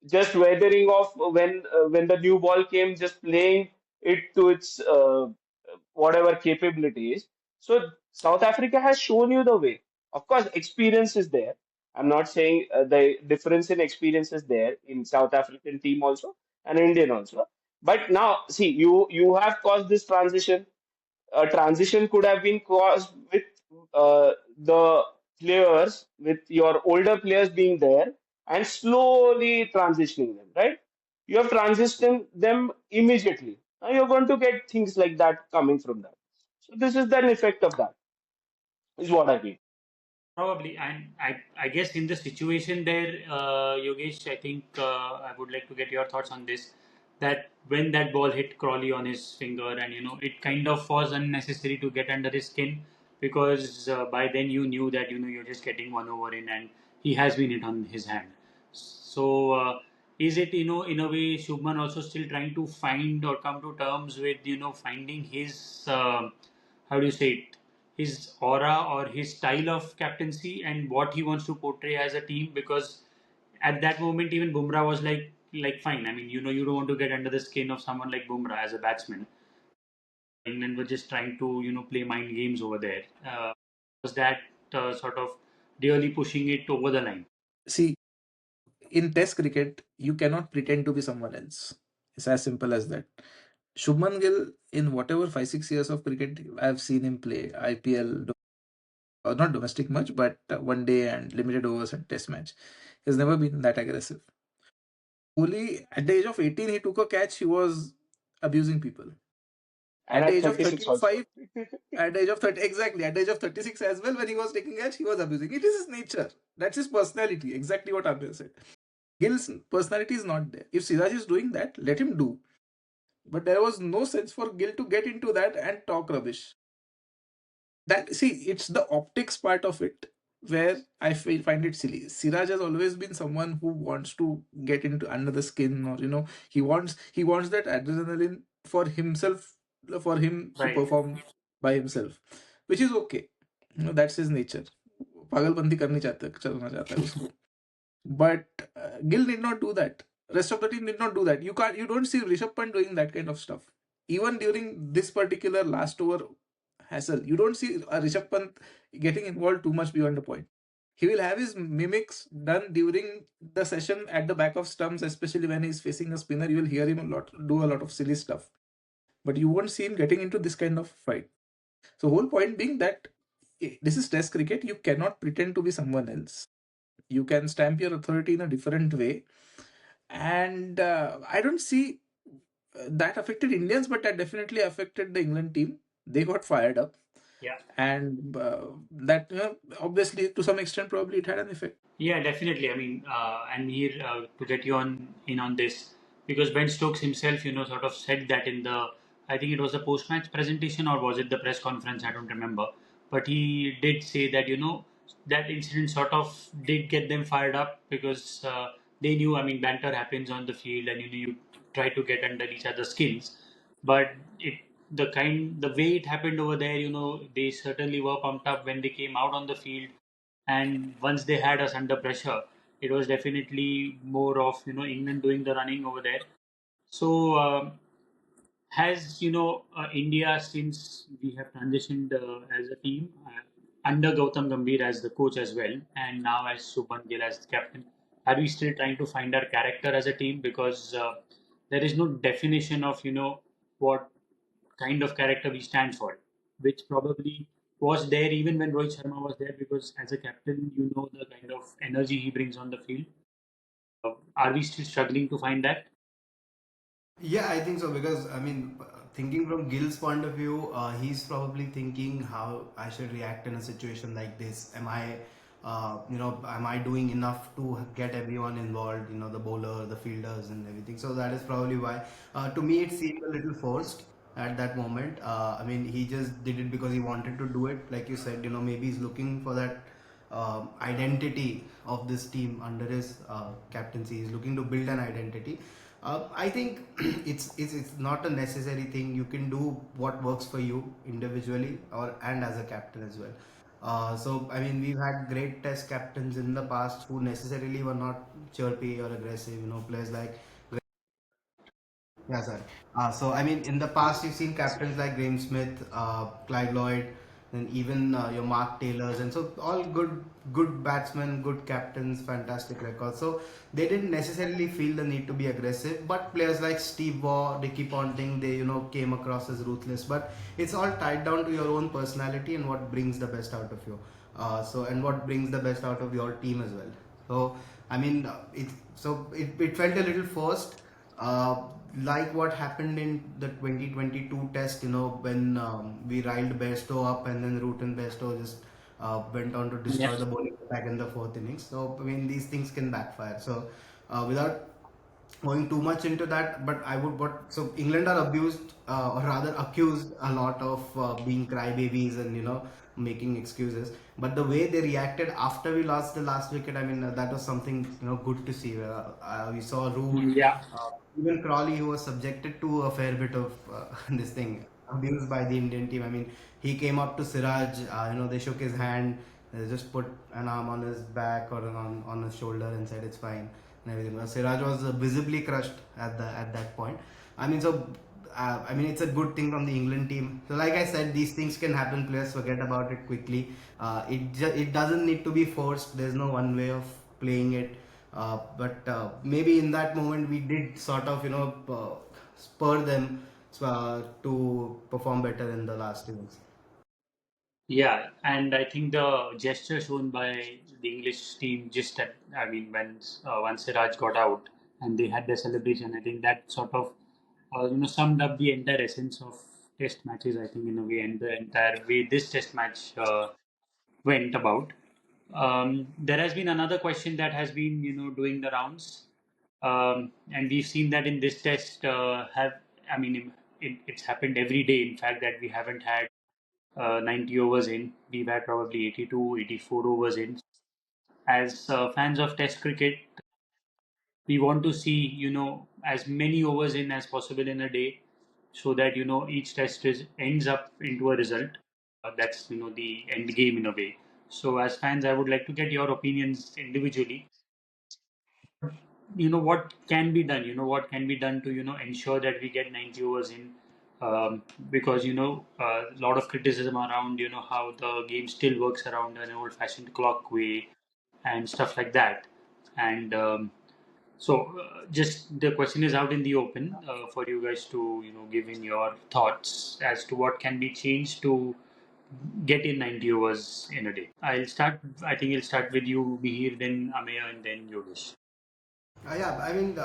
just weathering off when the new ball came, just playing it to its whatever capabilities. So South Africa has shown you the way. Of course, experience is there. I'm not saying the difference in experience is there in South African team also and Indian also. But now, see, you have caused this transition. A transition could have been caused with the players, with your older players being there and slowly transitioning them, right? You have transitioned them immediately. Now you're going to get things like that coming from that. So this is the effect of that, is what I mean. Probably, and I guess in the situation there, Yogesh, I think I would like to get your thoughts on this. That when that ball hit Crawley on his finger, and it kind of was unnecessary to get under his skin. because by then you knew that you're just getting 1 over in, and he has been hit on his hand. So is it in a way Shubman also still trying to find or come to terms with finding his how do you say it, his aura or his style of captaincy and what he wants to portray as a team? Because at that moment even Bumrah was like fine. I mean you don't want to get under the skin of someone like Bumrah as a batsman. England were just trying to play mind games over there. Was that sort of really pushing it over the line? See, in Test cricket, you cannot pretend to be someone else. It's as simple as that. Shubman Gill, in whatever 5 6 years of cricket I've seen him play, IPL, not domestic much, but one day and limited overs and Test match, he's never been that aggressive. Only at the age of 18, he took a catch. He was abusing people. And At the at age of 36 also. 35, at the age of 30, exactly. At the age of 36 as well, when he was taking catch, he was abusing. It is his nature. That's his personality. Exactly what Abhay said. Gill's personality is not there. If Siraj is doing that, let him do. But there was no sense for Gill to get into that and talk rubbish. That, see, it's the optics part of it where I find it silly. Siraj has always been someone who wants to get into under the skin, or he wants that adrenaline for himself, for him to Right. perform by himself, which is okay. That's his nature. पागलपंती करनी चाहता है उसको. But Gill did not do that. Rest of the team did not do that. You don't see Rishabh Pant doing that kind of stuff. Even during this particular last over hassle, you don't see Rishabh Pant getting involved too much beyond the point. He will have his mimics done during the session at the back of stumps, especially when he's facing a spinner. You will hear him do a lot of silly stuff. But you won't see him getting into this kind of fight. So whole point being that this is Test cricket. You cannot pretend to be someone else. You can stamp your authority in a different way, and I don't see that affected Indians, but that definitely affected the England team. They got fired up, Yeah. and that obviously to some extent probably it had an effect. Yeah, definitely. I mean, and here to get you on in on this, because Ben Stokes himself, sort of said that in the, I think it was the post-match presentation or was it the press conference? I don't remember, but he did say that that incident sort of did get them fired up because they knew. I mean, banter happens on the field, and you try to get under each other's skins, but the way it happened over there, they certainly were pumped up when they came out on the field, and once they had us under pressure, it was definitely more of England doing the running over there. So has India, since we have transitioned as a team under Gautam Gambhir as the coach as well, and now as Shubman Gill as the captain, are we still trying to find our character as a team? Because there is no definition of what kind of character we stand for, which probably was there even when Rohit Sharma was there, because as a captain, the kind of energy he brings on the field. Are we still struggling to find that? Yeah, I think so because I mean, thinking from Gil's point of view, he's probably thinking how I should react in a situation like this. Am I doing enough to get everyone involved? The bowler, the fielders, and everything. So that is probably why. To me, it seemed a little forced at that moment. I mean, he just did it because he wanted to do it. Like you said, maybe he's looking for that identity of this team under his captaincy. He's looking to build an identity. I think it's not a necessary thing. You can do what works for you individually or and as a captain as well. So I mean, we've had great Test captains in the past who necessarily were not chirpy or aggressive. Players like yeah, sorry. So I mean, in the past, you've seen captains like Graeme Smith, Clive Lloyd, and even your Mark Taylors, and so all good batsmen, good captains, fantastic records. So they didn't necessarily feel the need to be aggressive. But players like Steve Waugh, Ricky Ponting, they came across as ruthless. But it's all tied down to your own personality and what brings the best out of you. And what brings the best out of your team as well. So I mean, it felt a little forced. Uh, like what happened in the 2022 test, when we riled Bairstow up and then Root and Bairstow just went on to Yeah. destroy the bowling attack in the fourth innings. So, I mean, these things can backfire. So, without going too much into that, but so England are abused or rather accused a lot of being crybabies and making excuses. But the way they reacted after we lost the last wicket, I mean, that was something good to see. We saw Root, Yeah, even Crawley, who was subjected to a fair bit of this thing abused by the Indian team. I mean, he came up to Siraj. They shook his hand. They just put an arm on his back or on his shoulder and said it's fine and everything. Well, Siraj was visibly crushed at that point. I mean, so I mean, it's a good thing from the England team. So, like I said, these things can happen. Players forget about it quickly. It doesn't need to be forced. There's no one way of playing it. But maybe in that moment we did sort of spur them to perform better in the last innings. yeah, and I think the gesture shown by the English team just at, I mean, when once Siraj got out and they had their celebration, I think that sort of summed up the entire essence of Test matches. I think in a way, and the entire way this Test match went about. There has been another question that has been doing the rounds, and we've seen that in this Test have I mean it's happened every day. In fact, that we haven't had 90 overs in. We've had probably 82, 84 overs in. As fans of Test cricket, we want to see, as many overs in as possible in a day so that, each test ends up into a result. That's, the end game in a way. So, as fans, I would like to get your opinions individually. What can be done? What can be done to, ensure that we get 90 overs in? Because, a lot of criticism around, how the game still works around an old fashioned clock way and stuff like that. And just the question is out in the open for you guys to give in your thoughts as to what can be changed to get in 90 overs in a day. I'll start. I think I'll start with you, Mihir, then Ameya, and then Yogesh. Yeah, I mean,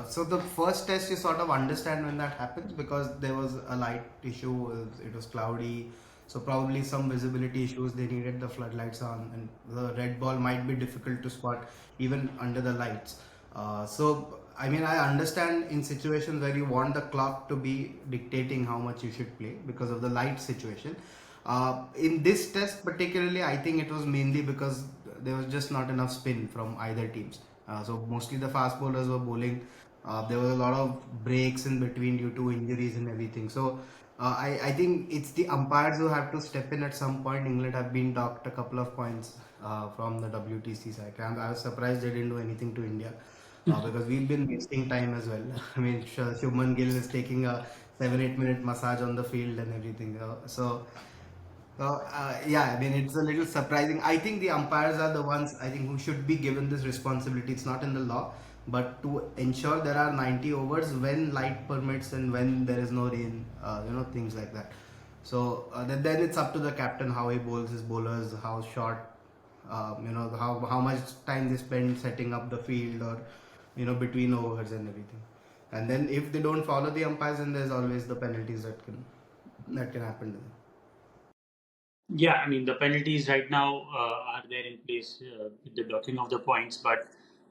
so the first test you sort of understand when that happens because there was a light issue, it was cloudy, so probably some visibility issues. They needed the floodlights on, and the red ball might be difficult to spot even under the lights. So, I mean, I understand in situations where you want the clock to be dictating how much you should play because of the light situation. In this test, particularly, I think it was mainly because there was just not enough spin from either teams. So mostly the fast bowlers were bowling. There was a lot of breaks in between due to injuries and everything. So I think it's the umpires who have to step in at some point. England have been docked a couple of points from the WTC side. I was surprised they didn't do anything to India because we've been wasting time as well. I mean, Shubman Gill is taking a 7-8 minute massage on the field and everything. Yeah, I mean, it's a little surprising. I think the umpires are the ones I think who should be given this responsibility. It's not in the law, but to ensure there are 90 overs when light permits and when there is no rain, things like that. So then it's up to the captain how he bowls his bowlers, how short, how much time they spend setting up the field or between overs and everything. And then if they don't follow the umpires, then there's always the penalties that can happen to them. Yeah, I mean the penalties right now are there in place with the docking of the points, but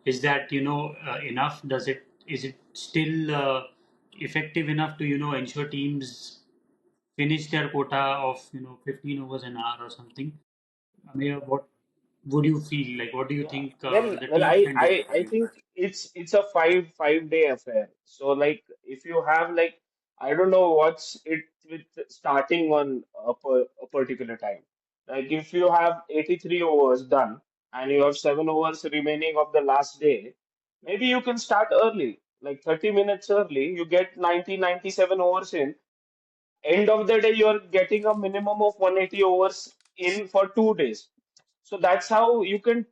is that enough? Does it is it still effective enough to ensure teams finish their quota of 15 overs an hour or something? I mean, what would you feel like? What do you Yeah. think Well, the well, teams can do I to think it's a five day affair. So like if you have like I don't know what's it with starting on a particular time. Like if you have 83 overs done and you have 7 overs remaining of the last day, maybe you can start early, like 30 minutes early. You get 97 overs in. End of the day, you're getting a minimum of 180 overs in for 2 days. So that's how you can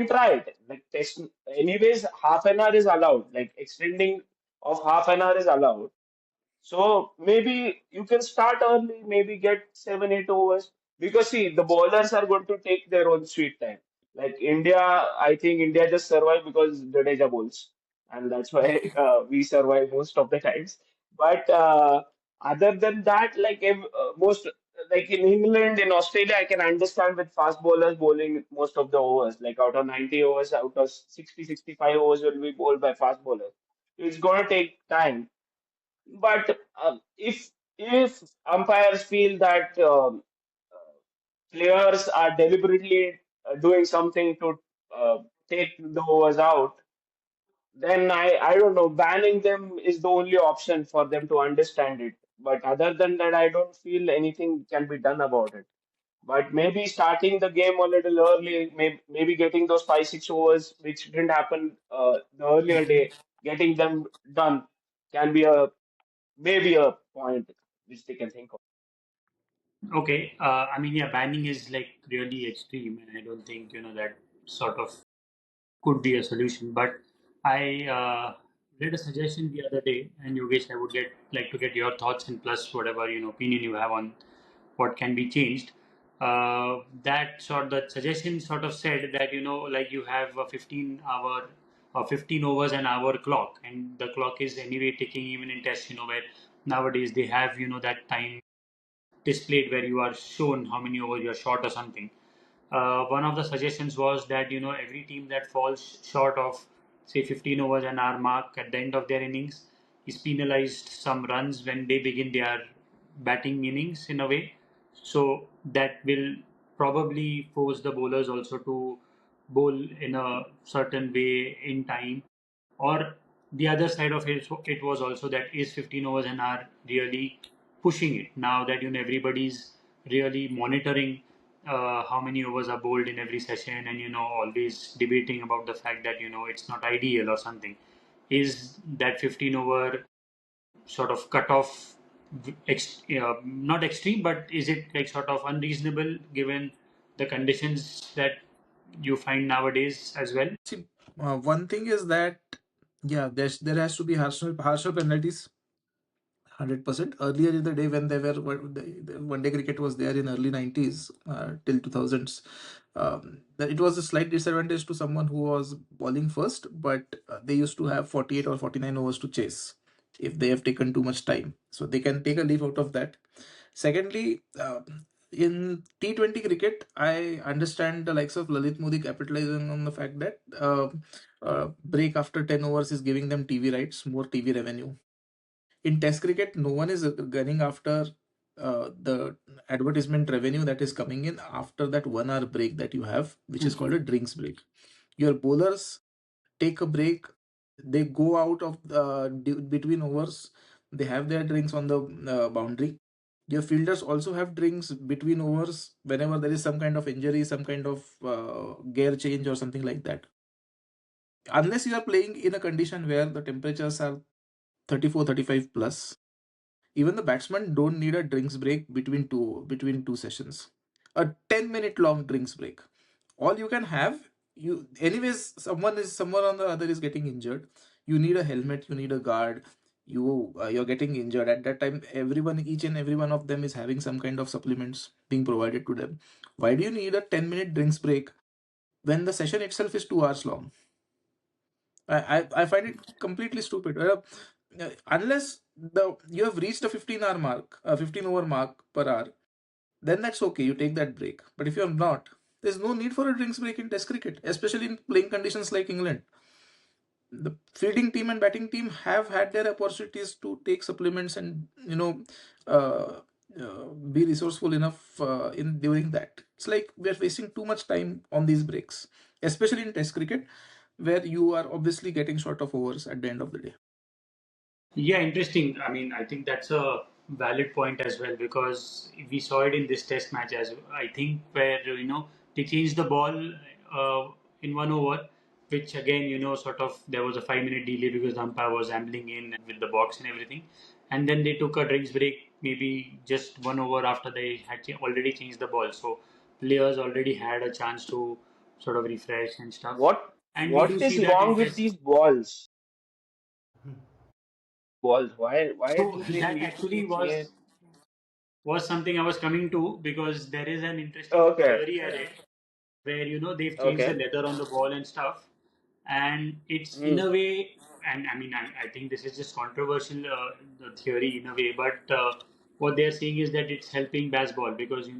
try it. Like test anyways, half an hour is allowed. Like extending of half an hour is allowed. So maybe you can start early, maybe get 7, 8 overs. Because see, the bowlers are going to take their own sweet time. Like India, I think India just survived because Jadeja bowls, and that's why we survive most of the times. But other than that, like if, most like in England, in Australia, I can understand with fast bowlers bowling most of the overs. Like out of 90 overs, out of 60, 65 overs will be bowled by fast bowlers. It's going to take time, but if umpires feel that players are deliberately doing something to uh, take the overs out, then I don't know, banning them is the only option for them to understand it. But other than that, I don't feel anything can be done about it. But maybe starting the game a little early, maybe getting those 5, 6 overs, which didn't happen the earlier day, getting them done can be a maybe a point which they can think of. Okay, I mean, yeah, banning is like really extreme, and I don't think that sort of could be a solution. But I read a suggestion the other day, and Yogesh, I would get like to get your thoughts and plus whatever opinion you have on what can be changed. That suggestion sort of said that like you have a 15 hour or 15 overs an hour clock, and the clock is anyway ticking even in tests. Where nowadays they have that time displayed where you are shown how many overs you're short or something. One of the suggestions was that every team that falls short of say 15 overs an hour mark at the end of their innings is penalized some runs when they begin their batting innings in a way. So that will probably force the bowlers also to bowl in a certain way in time. Or the other side of it was also that is 15 overs an hour really pushing it now that everybody's really monitoring how many overs are bowled in every session, and always debating about the fact that it's not ideal or something. Is that 15 over sort of cut off not extreme, but is it like sort of unreasonable given the conditions that you find nowadays as well? See, one thing is that yeah, there has to be harsher penalties. 100%. Earlier in the day, when the one day cricket was there in early 90s till 2000s, that it was a slight disadvantage to someone who was bowling first, but they used to have 48 or 49 overs to chase if they have taken too much time. So they can take a leave out of that. Secondly, in T20 cricket, I understand the likes of Lalit Modi capitalizing on the fact that break after 10 overs is giving them TV rights, more TV revenue. In Test cricket, no one is gunning after the advertisement revenue that is coming in after that 1 hour break that you have, which is called a drinks break. Your bowlers take a break, they go out of between overs, they have their drinks on the boundary. Your fielders also have drinks between overs whenever there is some kind of injury, some kind of gear change, or something like that. Unless you are playing in a condition where the temperatures are 34, 35 plus, even the batsmen don't need a drinks break between two sessions. A 10-minute long drinks break. All you can have, you anyways, someone on the other is getting injured. You need a helmet, you need a guard. You're getting injured at that time. Each and every one of them is having some kind of supplements being provided to them. Why do you need a 10-minute drinks break when the session itself is 2 hours long? I find it completely stupid. Unless you have reached a 15-hour mark, a 15 over mark per hour, then that's okay. You take that break. But if you're not, there's no need for a drinks break in Test cricket, especially in playing conditions like England. The fielding team and batting team have had their opportunities to take supplements and uh, be resourceful enough in doing that. It's like we are wasting too much time on these breaks, especially in Test cricket, where you are obviously getting short of overs at the end of the day. Yeah, interesting. I mean, I think that's a valid point as well because we saw it in this test match as well. I think where they changed the ball in 1 over, which again sort of there was a 5 minute delay because the umpire was ambling in with the box and everything, and then they took a drinks break maybe just 1 over after they had already changed the ball, so players already had a chance to sort of refresh and stuff, and we do What see is that wrong in with test. these balls? Balls. Why So do they that need to actually be changed? was something I was coming to because there is an interesting Okay, theory I read where they've changed the okay. leather on the ball and stuff, and it's in Hmm. a way, and I mean I think this is just controversial the theory in a way, but what they're saying is that it's helping baseball because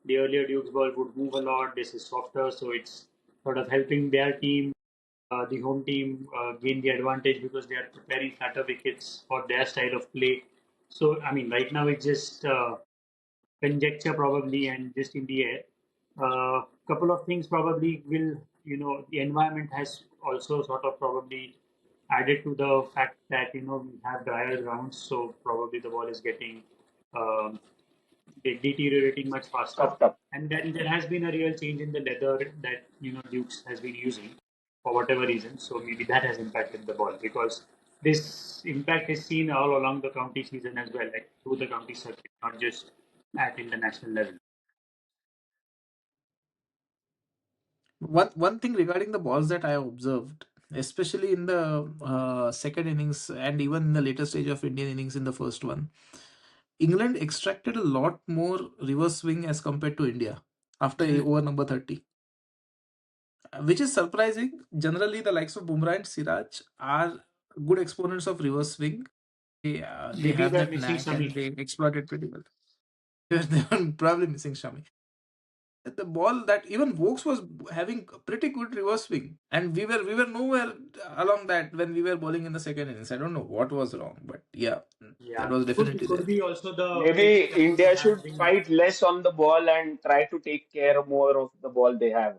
the earlier Duke's ball would move a lot. This is softer, so it's sort of helping their team, the home team, gain the advantage because they are preparing flatter wickets for their style of play. So I mean, right now it's just conjecture probably and just in the air. Couple of things probably will, the environment has also sort of probably added to the fact that, we have drier grounds, so probably the ball is getting um, deteriorating much faster. Stuffed up. And then there has been a real change in the leather that, Dukes has been using for whatever reason. So maybe that has impacted the ball because this impact is seen all along the county season as well, like through the county circuit, not just at international level. One thing regarding the balls that I have observed, especially in the second innings and even in the later stage of Indian innings in the first one, England extracted a lot more reverse swing as compared to India after over number 30, which is surprising. Generally, the likes of Bumrah and Siraj are good exponents of reverse swing. They Maybe have we're that missing knack and Shami. they exploit it pretty well. They are probably missing Shami. The ball that even Vokes was having a pretty good reverse swing, and we were nowhere along that when we were bowling in the second innings. I don't know what was wrong, but yeah, that Yeah, was could definitely could there. be also the pitch Maybe temperatures India have should been. fight less on the ball and try to take care more of the ball they have.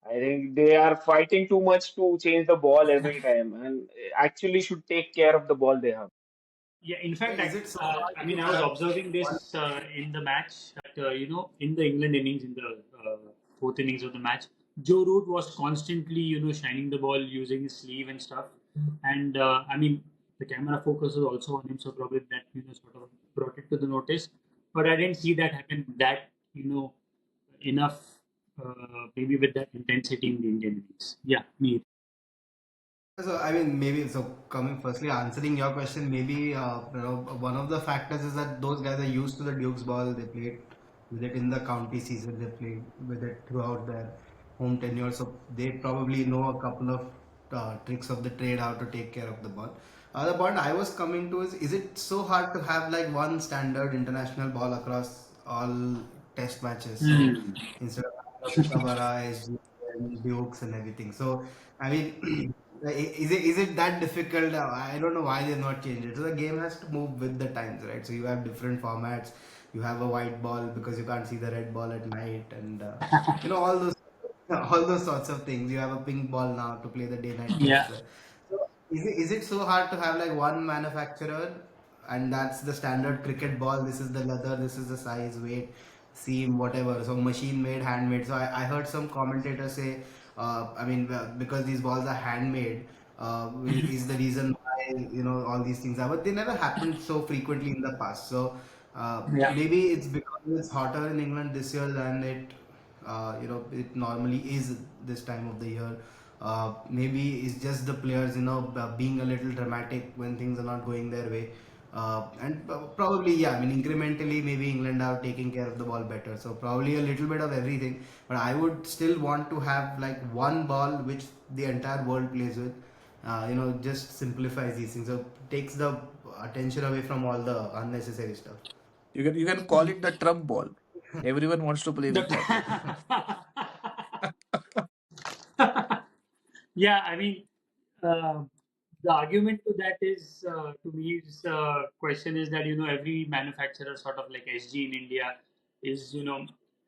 I think they are fighting too much to change the ball every time and actually should take care of the ball they have. Yeah, in fact, Is it so hard I to mean, I was have observing one? this in the match that, in the England innings, in the fourth innings of the match, Joe Root was constantly, shining the ball using his sleeve and stuff. And I mean, the camera focus was also on him, so probably that, sort of brought it to the notice. But I didn't see that happen that, enough, maybe with that intensity in the Indian innings. Yeah, me. So I mean, maybe so coming firstly answering your question, maybe one of the factors is that those guys are used to the Duke's ball. They played with it in the county season. They played with it throughout their home tenure, so they probably know a couple of tricks of the trade how to take care of the ball. The point I was coming to is it so hard to have like one standard international ball across all test matches? So Hmm. instead of Kookaburra, SG, and Dukes and everything. So I mean, is it that difficult? I don't know why they've not changed it. So the game has to move with the times, right? So you have different formats. You have a white ball because you can't see the red ball at night, and all those all those sorts of things. You have a pink ball now to play the day-night Yeah. test. So is it so hard to have like one manufacturer and that's the standard cricket ball? This is the leather, this is the size, weight, seam, whatever. So machine made, handmade. So I heard some commentators say, because these balls are handmade, is the reason why all these things are. But they never happened so frequently in the past. So Yeah. maybe it's because it's hotter in England this year than it normally is this time of the year. Maybe it's just the players, being a little dramatic when things are not going their way. And probably, yeah, I mean, incrementally, maybe England are taking care of the ball better. So probably a little bit of everything. But I would still want to have like one ball which the entire world plays with. Just simplifies these things. So takes the attention away from all the unnecessary stuff. You can call it the Trump ball. Everyone wants to play with that ball. Yeah, I mean, uh, the argument to that is, to me, question is that, every manufacturer, sort of like SG in India, is,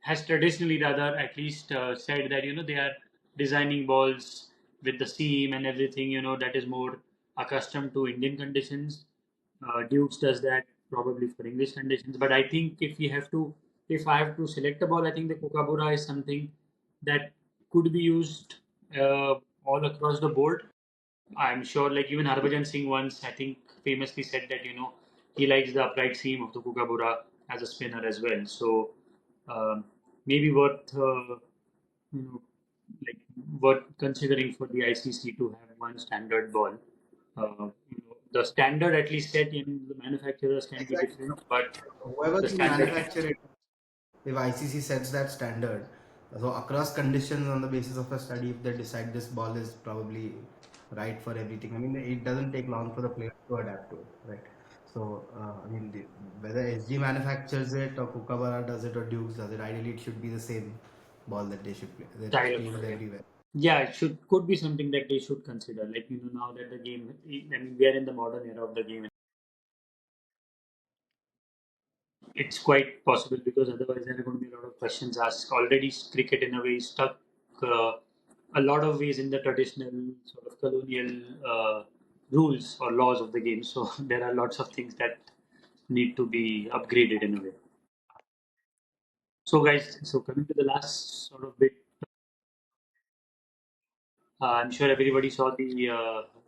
has traditionally rather at least said that, they are designing balls with the seam and everything, that is more accustomed to Indian conditions. Dukes does that probably for English conditions. But I think if I have to select a ball, I think the Kookaburra is something that could be used uh, all across the board. I'm sure, like even Harbhajan Singh once, I think, famously said that he likes the upright seam of the Kookaburra as a spinner as well. So um, maybe you know, worth considering for the ICC to have one standard ball. The standard at least set in the manufacturers can be Exactly. different, but Whoever the the standard. manufacturer, if ICC sets that standard, so across conditions on the basis of a study, if they decide this ball is probably right for everything, I mean, it doesn't take long for the player to adapt to it, right? So, whether SG manufactures it or Kookaburra does it or Dukes does it, ideally it should be the same ball that they should play, that's Style of played play. everywhere. Yeah, it could be something that they should consider. Like now that the game, I mean, we are in the modern era of the game. it's quite possible because otherwise there are going to be a lot of questions asked. Already, cricket in a way is stuck uh, a lot of ways in the traditional sort of colonial rules or laws of the game. So there are lots of things that need to be upgraded in a way. So guys, so coming to the last sort of bit, I'm sure everybody saw the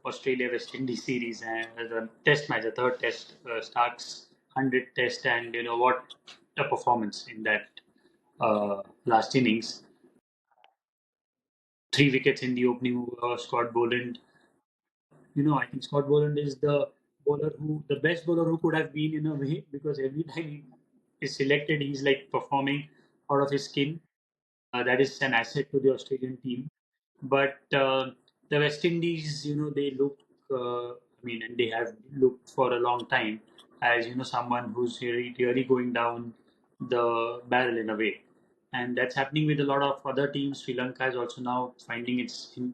Australia West Indies series and the test match, the third test, Stark's 100 test, and you know what a performance in that last innings. 3 wickets in the opening over. Scott Boland. You know, I think Scott Boland is the best bowler who could have been in a way because every time he is selected, he's like performing out of his skin. That is an asset to the Australian team. But the West Indies, you know, they look, I mean, and they have looked for a long time as, you know, someone who's really going down the barrel in a way. And that's happening with a lot of other teams. Sri Lanka is also now finding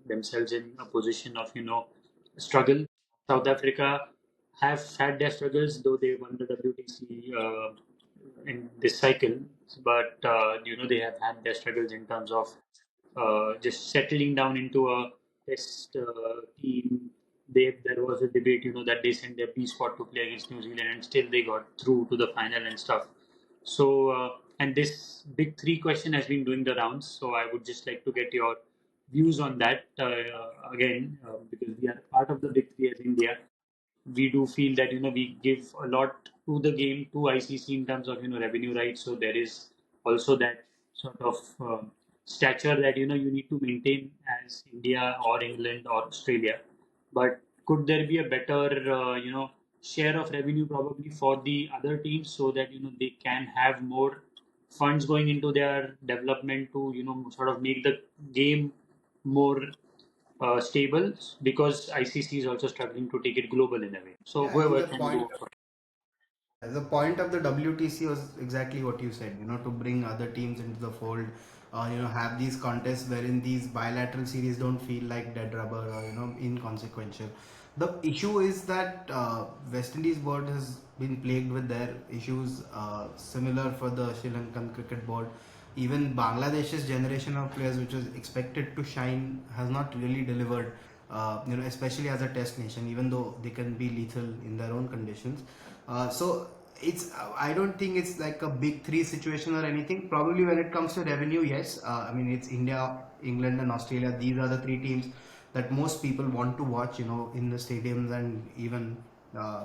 themselves in a position of, you know, struggle. South Africa have had their struggles, though they won the WTC in this cycle. But, you know, they have had their struggles in terms of just settling down into a test team. There was a debate, you know, that they sent their B squad to play against New Zealand, and still they got through to the final and stuff. So, and this big three question has been doing the rounds. So, I would just like to get your views on that again, because we are part of the big three as India. We do feel that you know we give a lot to the game to ICC in terms of you know revenue rights. So there is also that sort of stature that you know you need to maintain as India or England or Australia. But could there be a better you know share of revenue probably for the other teams so that you know they can have more funds going into their development to you know sort of make the game more stable because ICC is also struggling to take it global in a way. So Yeah, I think whoever the can point go first. the point of the WTC was exactly what you said, to bring other teams into the fold, have these contests wherein these bilateral series don't feel like dead rubber or, inconsequential. The issue is that West Indies board has been plagued with their issues, similar for the Sri Lankan cricket board. Even Bangladesh's generation of players, which was expected to shine, has not really delivered. Especially as a test nation, even though they can be lethal in their own conditions. So it's I don't think it's like a big three situation or anything. Probably when it comes to revenue, yes. I mean it's India, England, and Australia. These are the three teams that most people want to watch. In the stadiums and even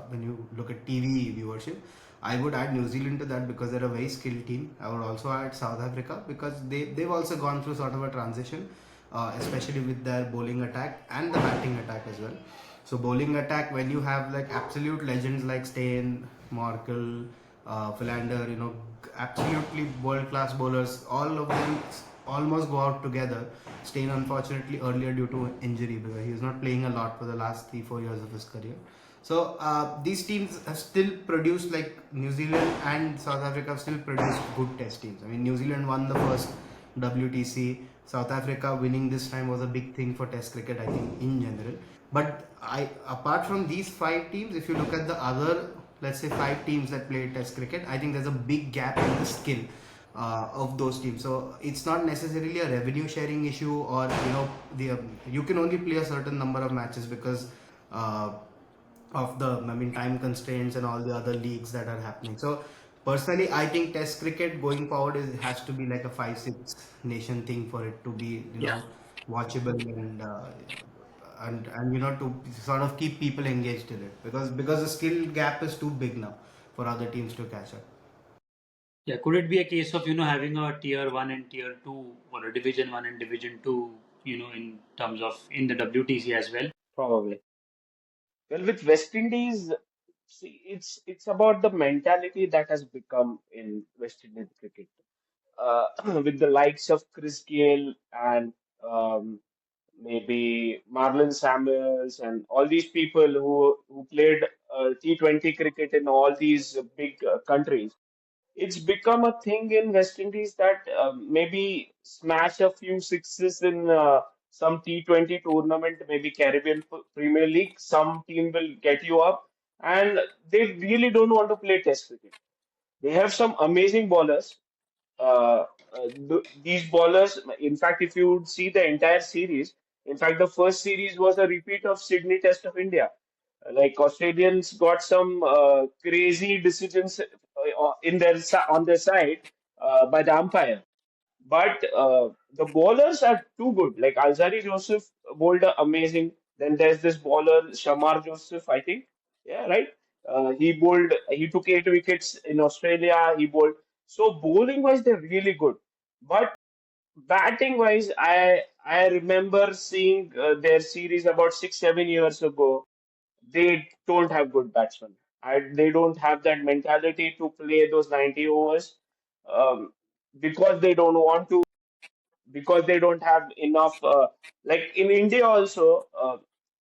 when you look at TV viewership. I would add New Zealand to that because they're a very skilled team. I would also add South Africa because they've also gone through sort of a transition, especially with their bowling attack and the batting attack as well. So bowling attack, when you have like absolute legends like Steyn, Markle, Philander, absolutely world class bowlers, all of them almost go out together. Steyn unfortunately earlier due to injury because he was not playing a lot for the last 3-4 years of his career. So these teams have still produced, like New Zealand and South Africa have still produced good test teams. I mean, New Zealand won the first WTC. South Africa winning this time was a big thing for test cricket, I think, in general. But apart from these five teams, if you look at the other, let's say, five teams that play test cricket, I think there's a big gap in the skill of those teams. So it's not necessarily a revenue sharing issue, or you can only play a certain number of matches because uh, of the time constraints and all the other leagues that are happening. So personally, I think Test cricket going forward has to be like a 5-6 nation thing for it to be Yeah. watchable and to sort of keep people engaged in it because the skill gap is too big now for other teams to catch up. Yeah. Could it be a case of, you know, having a tier one and tier two or a division one and division two, you know, in terms of in the WTC as well? Probably. Well, with West Indies, see, it's about the mentality that has become in West Indian cricket. With the likes of Chris Gayle and maybe Marlon Samuels and all these people who played T20 cricket in all these big countries. It's become a thing in West Indies that maybe smash a few sixes in some T20 tournament, maybe Caribbean Premier League. Some team will get you up, and they really don't want to play Test cricket. They have some amazing bowlers. These bowlers, in fact, if you would see the entire series, in fact, the first series was a repeat of Sydney Test of India. Like Australians got some crazy decisions on their side by the umpire. But the bowlers are too good. Like Alzari Joseph bowled amazing. Then there's this bowler Shamar Joseph, I think. Yeah, right. He bowled. He took 8 wickets in Australia. He bowled. So bowling wise, they're really good. But batting wise, I remember seeing their series about 6 7 years ago. They don't have good batsmen. They don't have that mentality to play those 90 overs because they don't want to, because they don't have enough. Like in India also,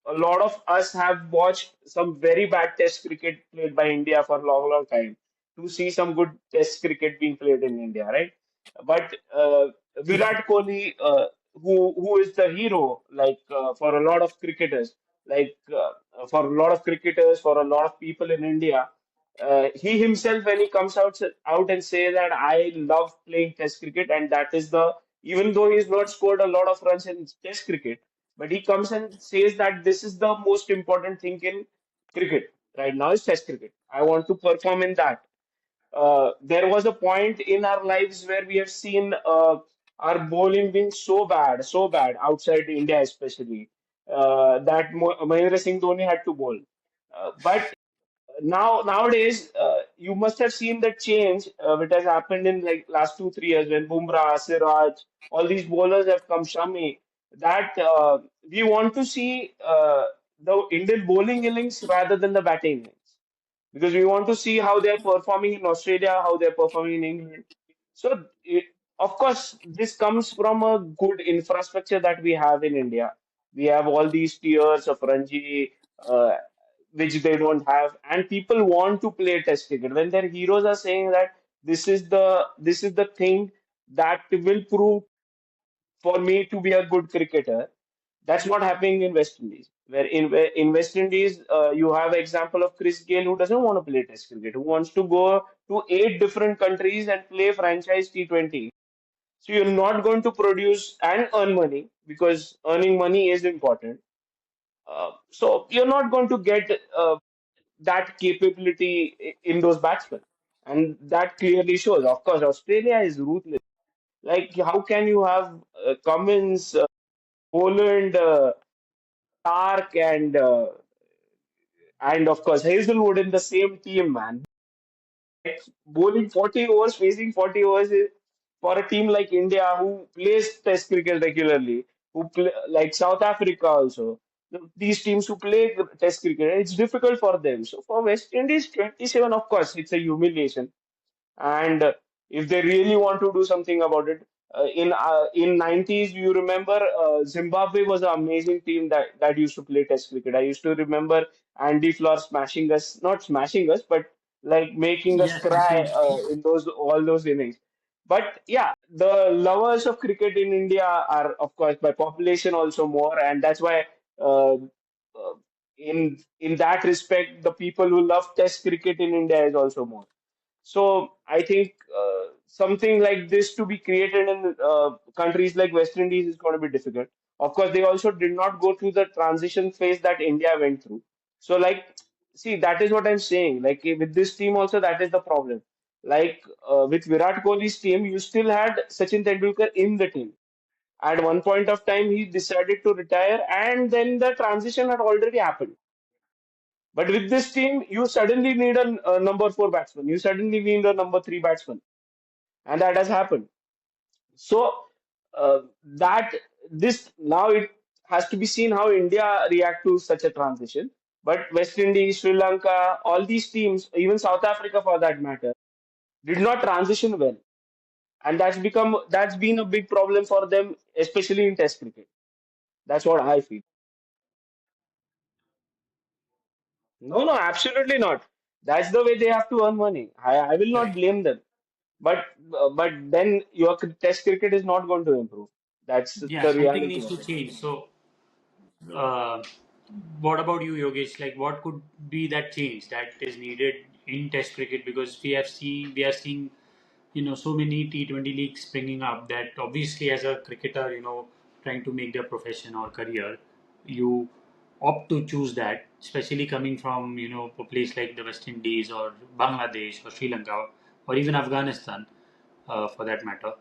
a lot of us have watched some very bad Test cricket played by India for a long, long time to see some good Test cricket being played in India, right? But Virat Kohli, who is the hero, like for a lot of cricketers, like for a lot of cricketers, for a lot of people in India. He himself, when he comes out and say that I love playing Test cricket, and that is the, even though he's not scored a lot of runs in Test cricket, but he comes and says that this is the most important thing in cricket right now is Test cricket. I want to perform in that. There was a point in our lives where we have seen our bowling being so bad outside India especially, that Mahendra Singh Dhoni had to bowl. But nowadays, you must have seen the change which has happened in like last 2 3 years when Bumrah, Siraj, all these bowlers have come, Shami. That we want to see the Indian bowling innings rather than the batting innings because we want to see how they're performing in Australia, how they're performing in England. So, of course, this comes from a good infrastructure that we have in India. We have all these tiers of Ranji, which they don't have, and people want to play Test cricket. When their heroes are saying that this is the thing that will prove for me to be a good cricketer, that's not happening in West Indies. Where in West Indies, you have example of Chris Gayle who doesn't want to play Test cricket, who wants to go to 8 different countries and play franchise T20. So you're not going to produce and earn money because earning money is important. So you're not going to get that capability in those batsmen, and that clearly shows. Of course, Australia is ruthless. Like, how can you have Cummins, Poland, Stark, and of course Hazelwood in the same team, man? Like bowling 40 overs, facing 40 overs for a team like India who plays Test cricket regularly, who play, like South Africa also. These teams who play Test cricket, it's difficult for them. So for West Indies, 27, of course, it's a humiliation. And if they really want to do something about it, in 90s, you remember Zimbabwe was an amazing team that used to play Test cricket. I used to remember Andy Floor smashing us, not smashing us, but like making us Yes, I cry see. in those all those innings. But yeah, the lovers of cricket in India are, of course, by population also more, and that's why in that respect, the people who love Test cricket in India is also more. So I think something like this to be created in countries like West Indies is going to be difficult. Of course, they also did not go through the transition phase that India went through. So, like, see, that is what I'm saying. Like with this team also, that is the problem. Like with Virat Kohli's team, you still had Sachin Tendulkar in the team. At one point of time, he decided to retire, and then the transition had already happened. But with this team, you suddenly need a number four batsman. You suddenly need a number three batsman, and that has happened. So that this now it has to be seen how India react to such a transition. But West Indies, Sri Lanka, all these teams, even South Africa for that matter, did not transition well, and that's been a big problem for them, especially in Test cricket. That's what I feel. No, no, absolutely not. That's the way they have to earn money. I will not Correct. blame them. But then your Test cricket is not going to improve. That's Yeah, the something reality needs of to it. change. So, uh, What about you, Yogesh? Like, what could be that change that is needed in Test cricket? Because we are seeing, so many T20 leagues springing up. That obviously, as a cricketer, trying to make their profession or career, you opt to choose that, especially coming from a place like the West Indies or Bangladesh or Sri Lanka or even Afghanistan, for that matter,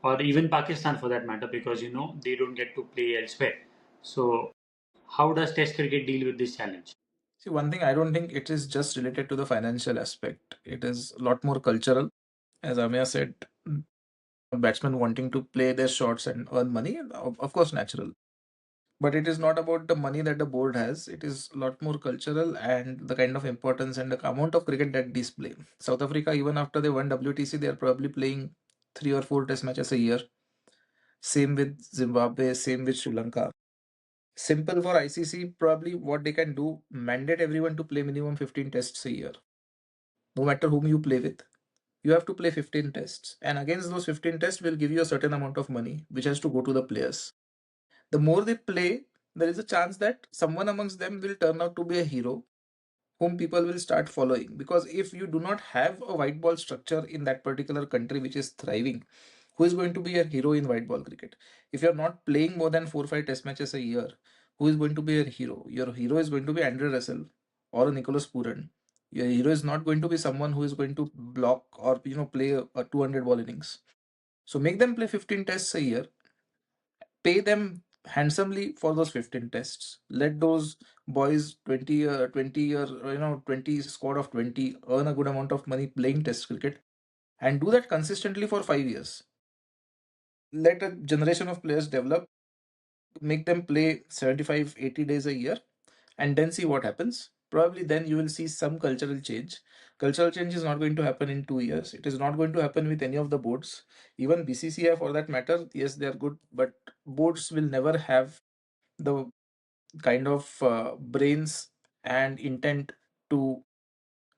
or even Pakistan for that matter, because they don't get to play elsewhere. So how does Test cricket deal with this challenge? See, one thing, I don't think it is just related to the financial aspect. It is a lot more cultural. As Amya said, batsmen wanting to play their shots and earn money, of course, natural. But it is not about the money that the board has. It is a lot more cultural and the kind of importance and the amount of cricket that these play. South Africa, even after they won WTC, they are probably playing 3 or 4 test matches a year. Same with Zimbabwe, same with Sri Lanka. Simple for ICC, probably what they can do, mandate everyone to play minimum 15 tests a year. No matter whom you play with, you have to play 15 tests. And against those 15 tests will give you a certain amount of money, which has to go to the players. The more they play, there is a chance that someone amongst them will turn out to be a hero whom people will start following. Because if you do not have a white ball structure in that particular country which is thriving, who is going to be a hero in white ball cricket? If you're not playing more than 4 or 5 test matches a year, who is going to be a hero? Your hero is going to be Andre Russell or a Nicholas Puran. Your hero is not going to be someone who is going to block or play a 200 ball innings. So make them play 15 tests a year, pay them handsomely for those 15 tests. Let those boys 20 or 20 squad of 20 earn a good amount of money playing test cricket and do that consistently for 5 years. Let a generation of players develop, make them play 75, 80 days a year, and then see what happens. Probably then you will see some cultural change. Cultural change is not going to happen in 2 years. It is not going to happen with any of the boards. Even BCCI for that matter, yes, they are good, but boards will never have the kind of brains and intent to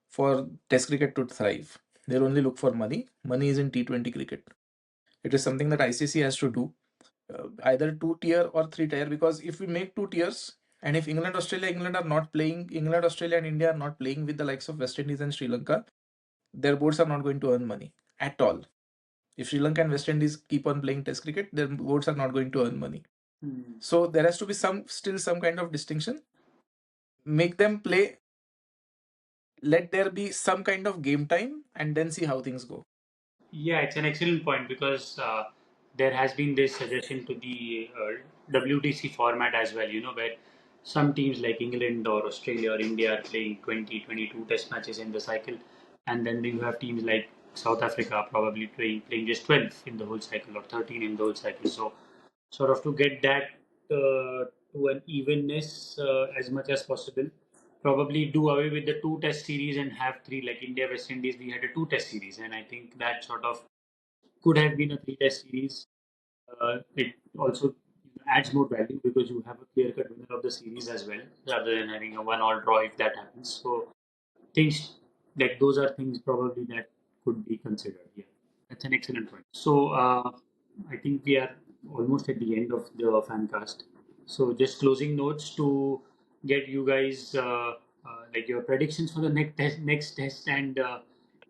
for test cricket to thrive. They'll only look for money. Money is in T20 cricket. It is something that ICC has to do, either 2 tier or 3 tier. Because if we make 2 tiers, and if England are not playing, England, Australia, and India are not playing with the likes of West Indies and Sri Lanka, their boards are not going to earn money at all. If Sri Lanka and West Indies keep on playing Test cricket, their boards are not going to earn money. Hmm. So there has to be some kind of distinction. Make them play, let there be some kind of game time, and then see how things go. Yeah, it's an excellent point because there has been this suggestion to the WTC format as well, where some teams like England or Australia or India are playing 20, 22 test matches in the cycle, and then you have teams like South Africa probably playing just 12 in the whole cycle or 13 in the whole cycle. So, sort of to get that to an evenness as much as possible. Probably do away with the two test series and have three, like India, West Indies. We had a two test series, and I think that sort of could have been a three test series. It also adds more value because you have a clear cut winner of the series as well, rather than having a one all draw if that happens. So, things like those are things probably that could be considered. Yeah, that's an excellent point. So I think we are almost at the end of the fan cast. So just closing notes to get you guys like your predictions for the next test and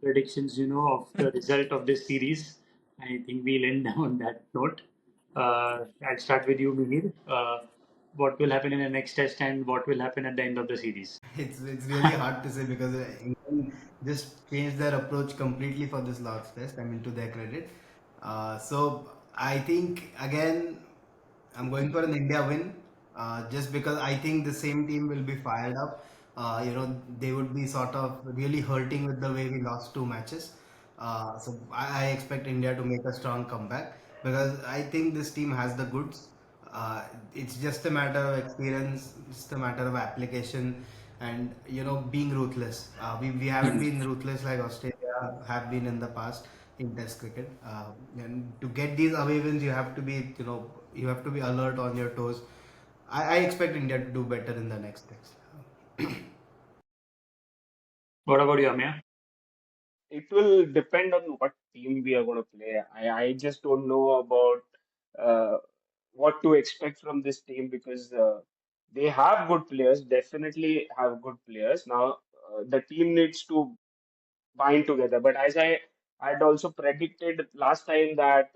predictions, of the result of this series. I think we'll end on that note. I'll start with you, Mihir. What will happen in the next test and what will happen at the end of the series? It's really hard to say because England just changed their approach completely for this last test. I mean, to their credit. So I think again, I'm going for an India win. Just because I think the same team will be fired up. They would be sort of really hurting with the way we lost 2 matches. So I expect India to make a strong comeback because I think this team has the goods. It's just a matter of experience, just a matter of application, and being ruthless. We haven't been ruthless like Australia have been in the past in Test cricket. And to get these away wins, you have to be you have to be alert on your toes. I expect India to do better in the next Test. What about you, Amya? It will depend on what team we are going to play. I just don't know about uh, what to expect from this team because They have good players, definitely have good players. Now, the team needs to bind together. But as I had also predicted last time that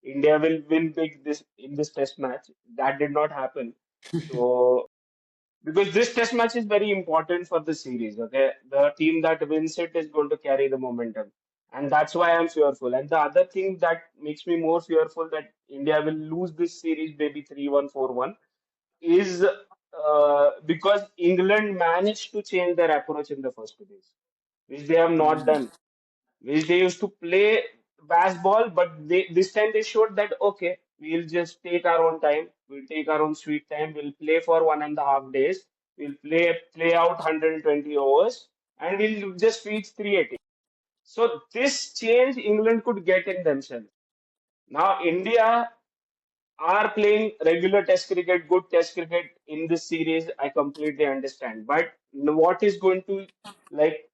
India will win big this in this test match, that did not happen. So because this test match is very important for the series, okay? The team that wins it is going to carry the momentum. And that's why I'm fearful. And the other thing that makes me more fearful that India will lose this series maybe 3-1, 4-1 is because England managed to change their approach in the first days, which they have not done, which they used to play baseball, but this time they showed that okay, we'll just take our own time, we'll take our own sweet time, we'll play for 1.5 days, we'll play out 120 overs, and we'll just reach 380. So this change England could get in themselves. Now India are playing regular test cricket, good test cricket in this series, I completely understand. But what is going to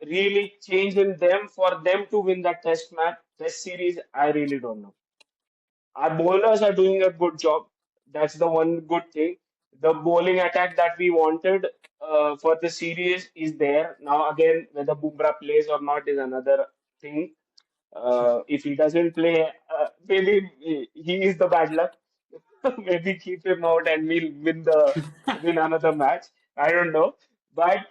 really change in them for them to win that test series, I really don't know. Our bowlers are doing a good job. That's the one good thing. The bowling attack that we wanted for the series is there. Now again, whether Bumrah plays or not is another thing. If he doesn't play, maybe he is the bad luck. Maybe keep him out and we'll win another match. I don't know. But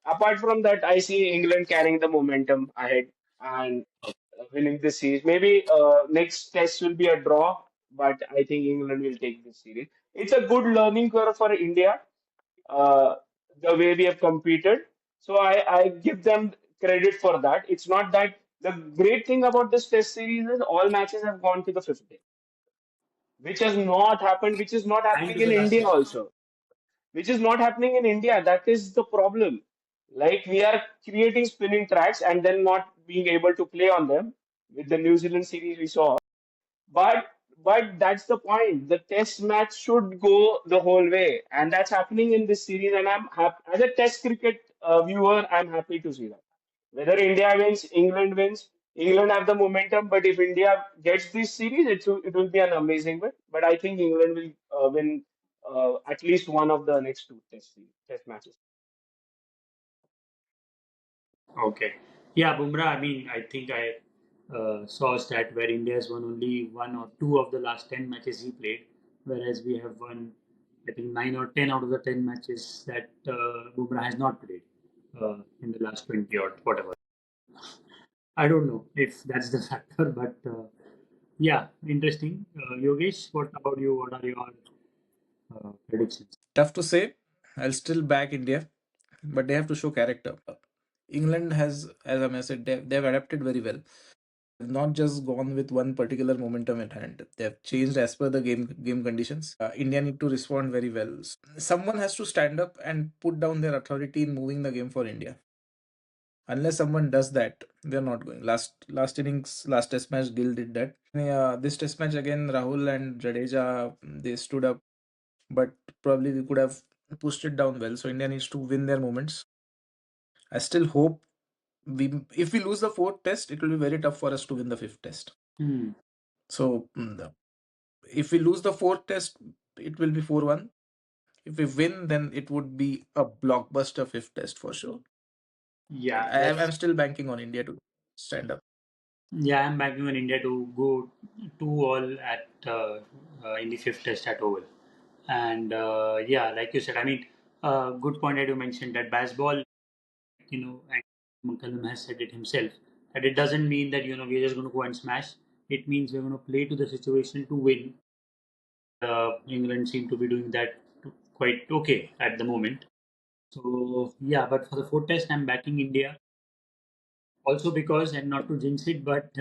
apart from that, I see England carrying the momentum ahead and winning the series. Maybe next test will be a draw, but I think England will take this series. It's a good learning curve for India, uh, the way we have competed. So I give them credit for that. It's not that the great thing about this test series is all matches have gone to the fifth day, which has not happened, which is not And happening to in the last India six. also, which is not happening in India. That is the problem. Like we are creating spinning tracks and then not being able to play on them with the New Zealand series we saw. But but that's the point. The test match should go the whole way, and that's happening in this series. And I'm happy as a test cricket viewer. I'm happy to see that. Whether India wins, England wins, England have the momentum. But if India gets this series, it will be an amazing win. But I think England will win at least one of the next two test matches. Okay. Yeah, Bumrah, I mean, I think I saw a stat where India has won only one or two of the last 10 matches he played, whereas we have won, I think, 9 or 10 out of the 10 matches that Bumrah has not played in the last 20 or whatever. I don't know if that's the factor, but yeah, interesting. Yogesh, what about you? What are your predictions? Tough to say. I'll still back India, but they have to show character. England has, as I said, they've adapted very well. They've not just gone with one particular momentum at hand. They have changed as per the game conditions. India need to respond very well. Someone has to stand up and put down their authority in moving the game for India. Unless someone does that, they're not going. Last innings, last test match, Gill did that. This test match again, Rahul and Jadeja, they stood up, but probably we could have pushed it down well. So India needs to win their moments. I still hope if we lose the fourth test, it will be very tough for us to win the fifth test. Hmm. So if we lose the fourth test, it will be 4-1. If we win, then it would be a blockbuster fifth test for sure. Yeah, I'm that's still banking on India to stand up. yeah. I'm backing on India to go 2-all at in the fifth test at Oval, and yeah, like you said, I mean, good point that you mentioned that baseball, and McCallum has said it himself that it doesn't mean that we're just going to go and smash. It means we're going to play to the situation to win. England seem to be doing that quite okay at the moment. So yeah, but for the fourth test, I'm backing India. Also because, and not to jinx it, but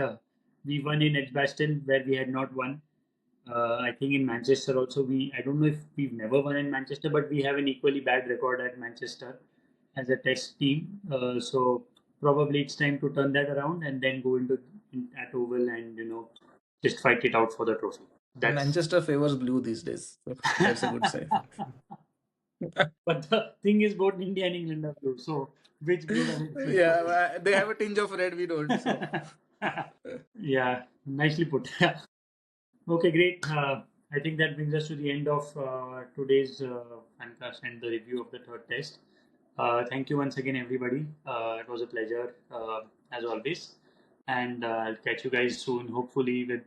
we won in Edgbaston where we had not won. I think in Manchester also I don't know if we've never won in Manchester, but we have an equally bad record at Manchester as a test team. So probably it's time to turn that around and then go at Oval and just fight it out for the trophy. That's Manchester favors blue these days. So that's a good sign. but the thing is both India and England are blue. So which blue does it fit for? Yeah, they have a tinge of red, we don't. So Yeah, nicely put. Okay, great. I think that brings us to the end of today's fancast and the review of the third test. Thank you once again, everybody. It was a pleasure, as always. And I'll catch you guys soon, hopefully, with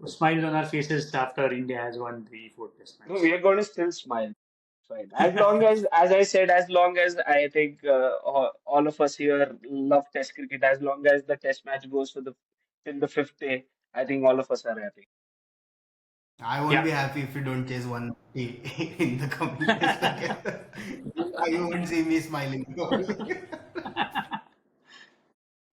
smiles on our faces after India has won the fourth test No, we match. are going to still smile. Fine. As long as I said, as long as I think all of us here love Test cricket, as long as the Test match goes to the till the fifth day, I think all of us are happy. I won't Yeah. be happy if you don't chase 150 in the coming test again. You won't see me smiling.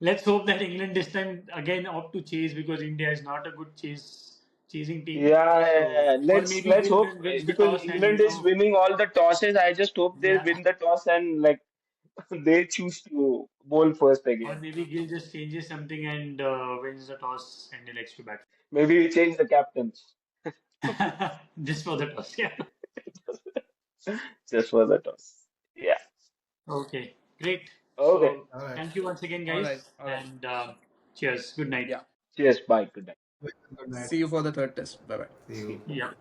Let's hope that England this time again opt to chase because India is not a good chasing team. Yeah, yeah, So, yeah. or Let's maybe let's Gill hope wins the because toss and England is winning all the tosses. I just hope they yeah, win the toss and like they choose to bowl first or again. maybe Gill just changes something and wins the toss and elects to bat Maybe we change the captains just for the toss. Yeah. just for the toss. Yeah. Okay, great. Okay. So All right. thank you once again, All right, guys, all right. and cheers. Good night. Yeah. Cheers. Bye. Good night. Good night. See you for the third test. Bye bye. See See you. you. Yeah.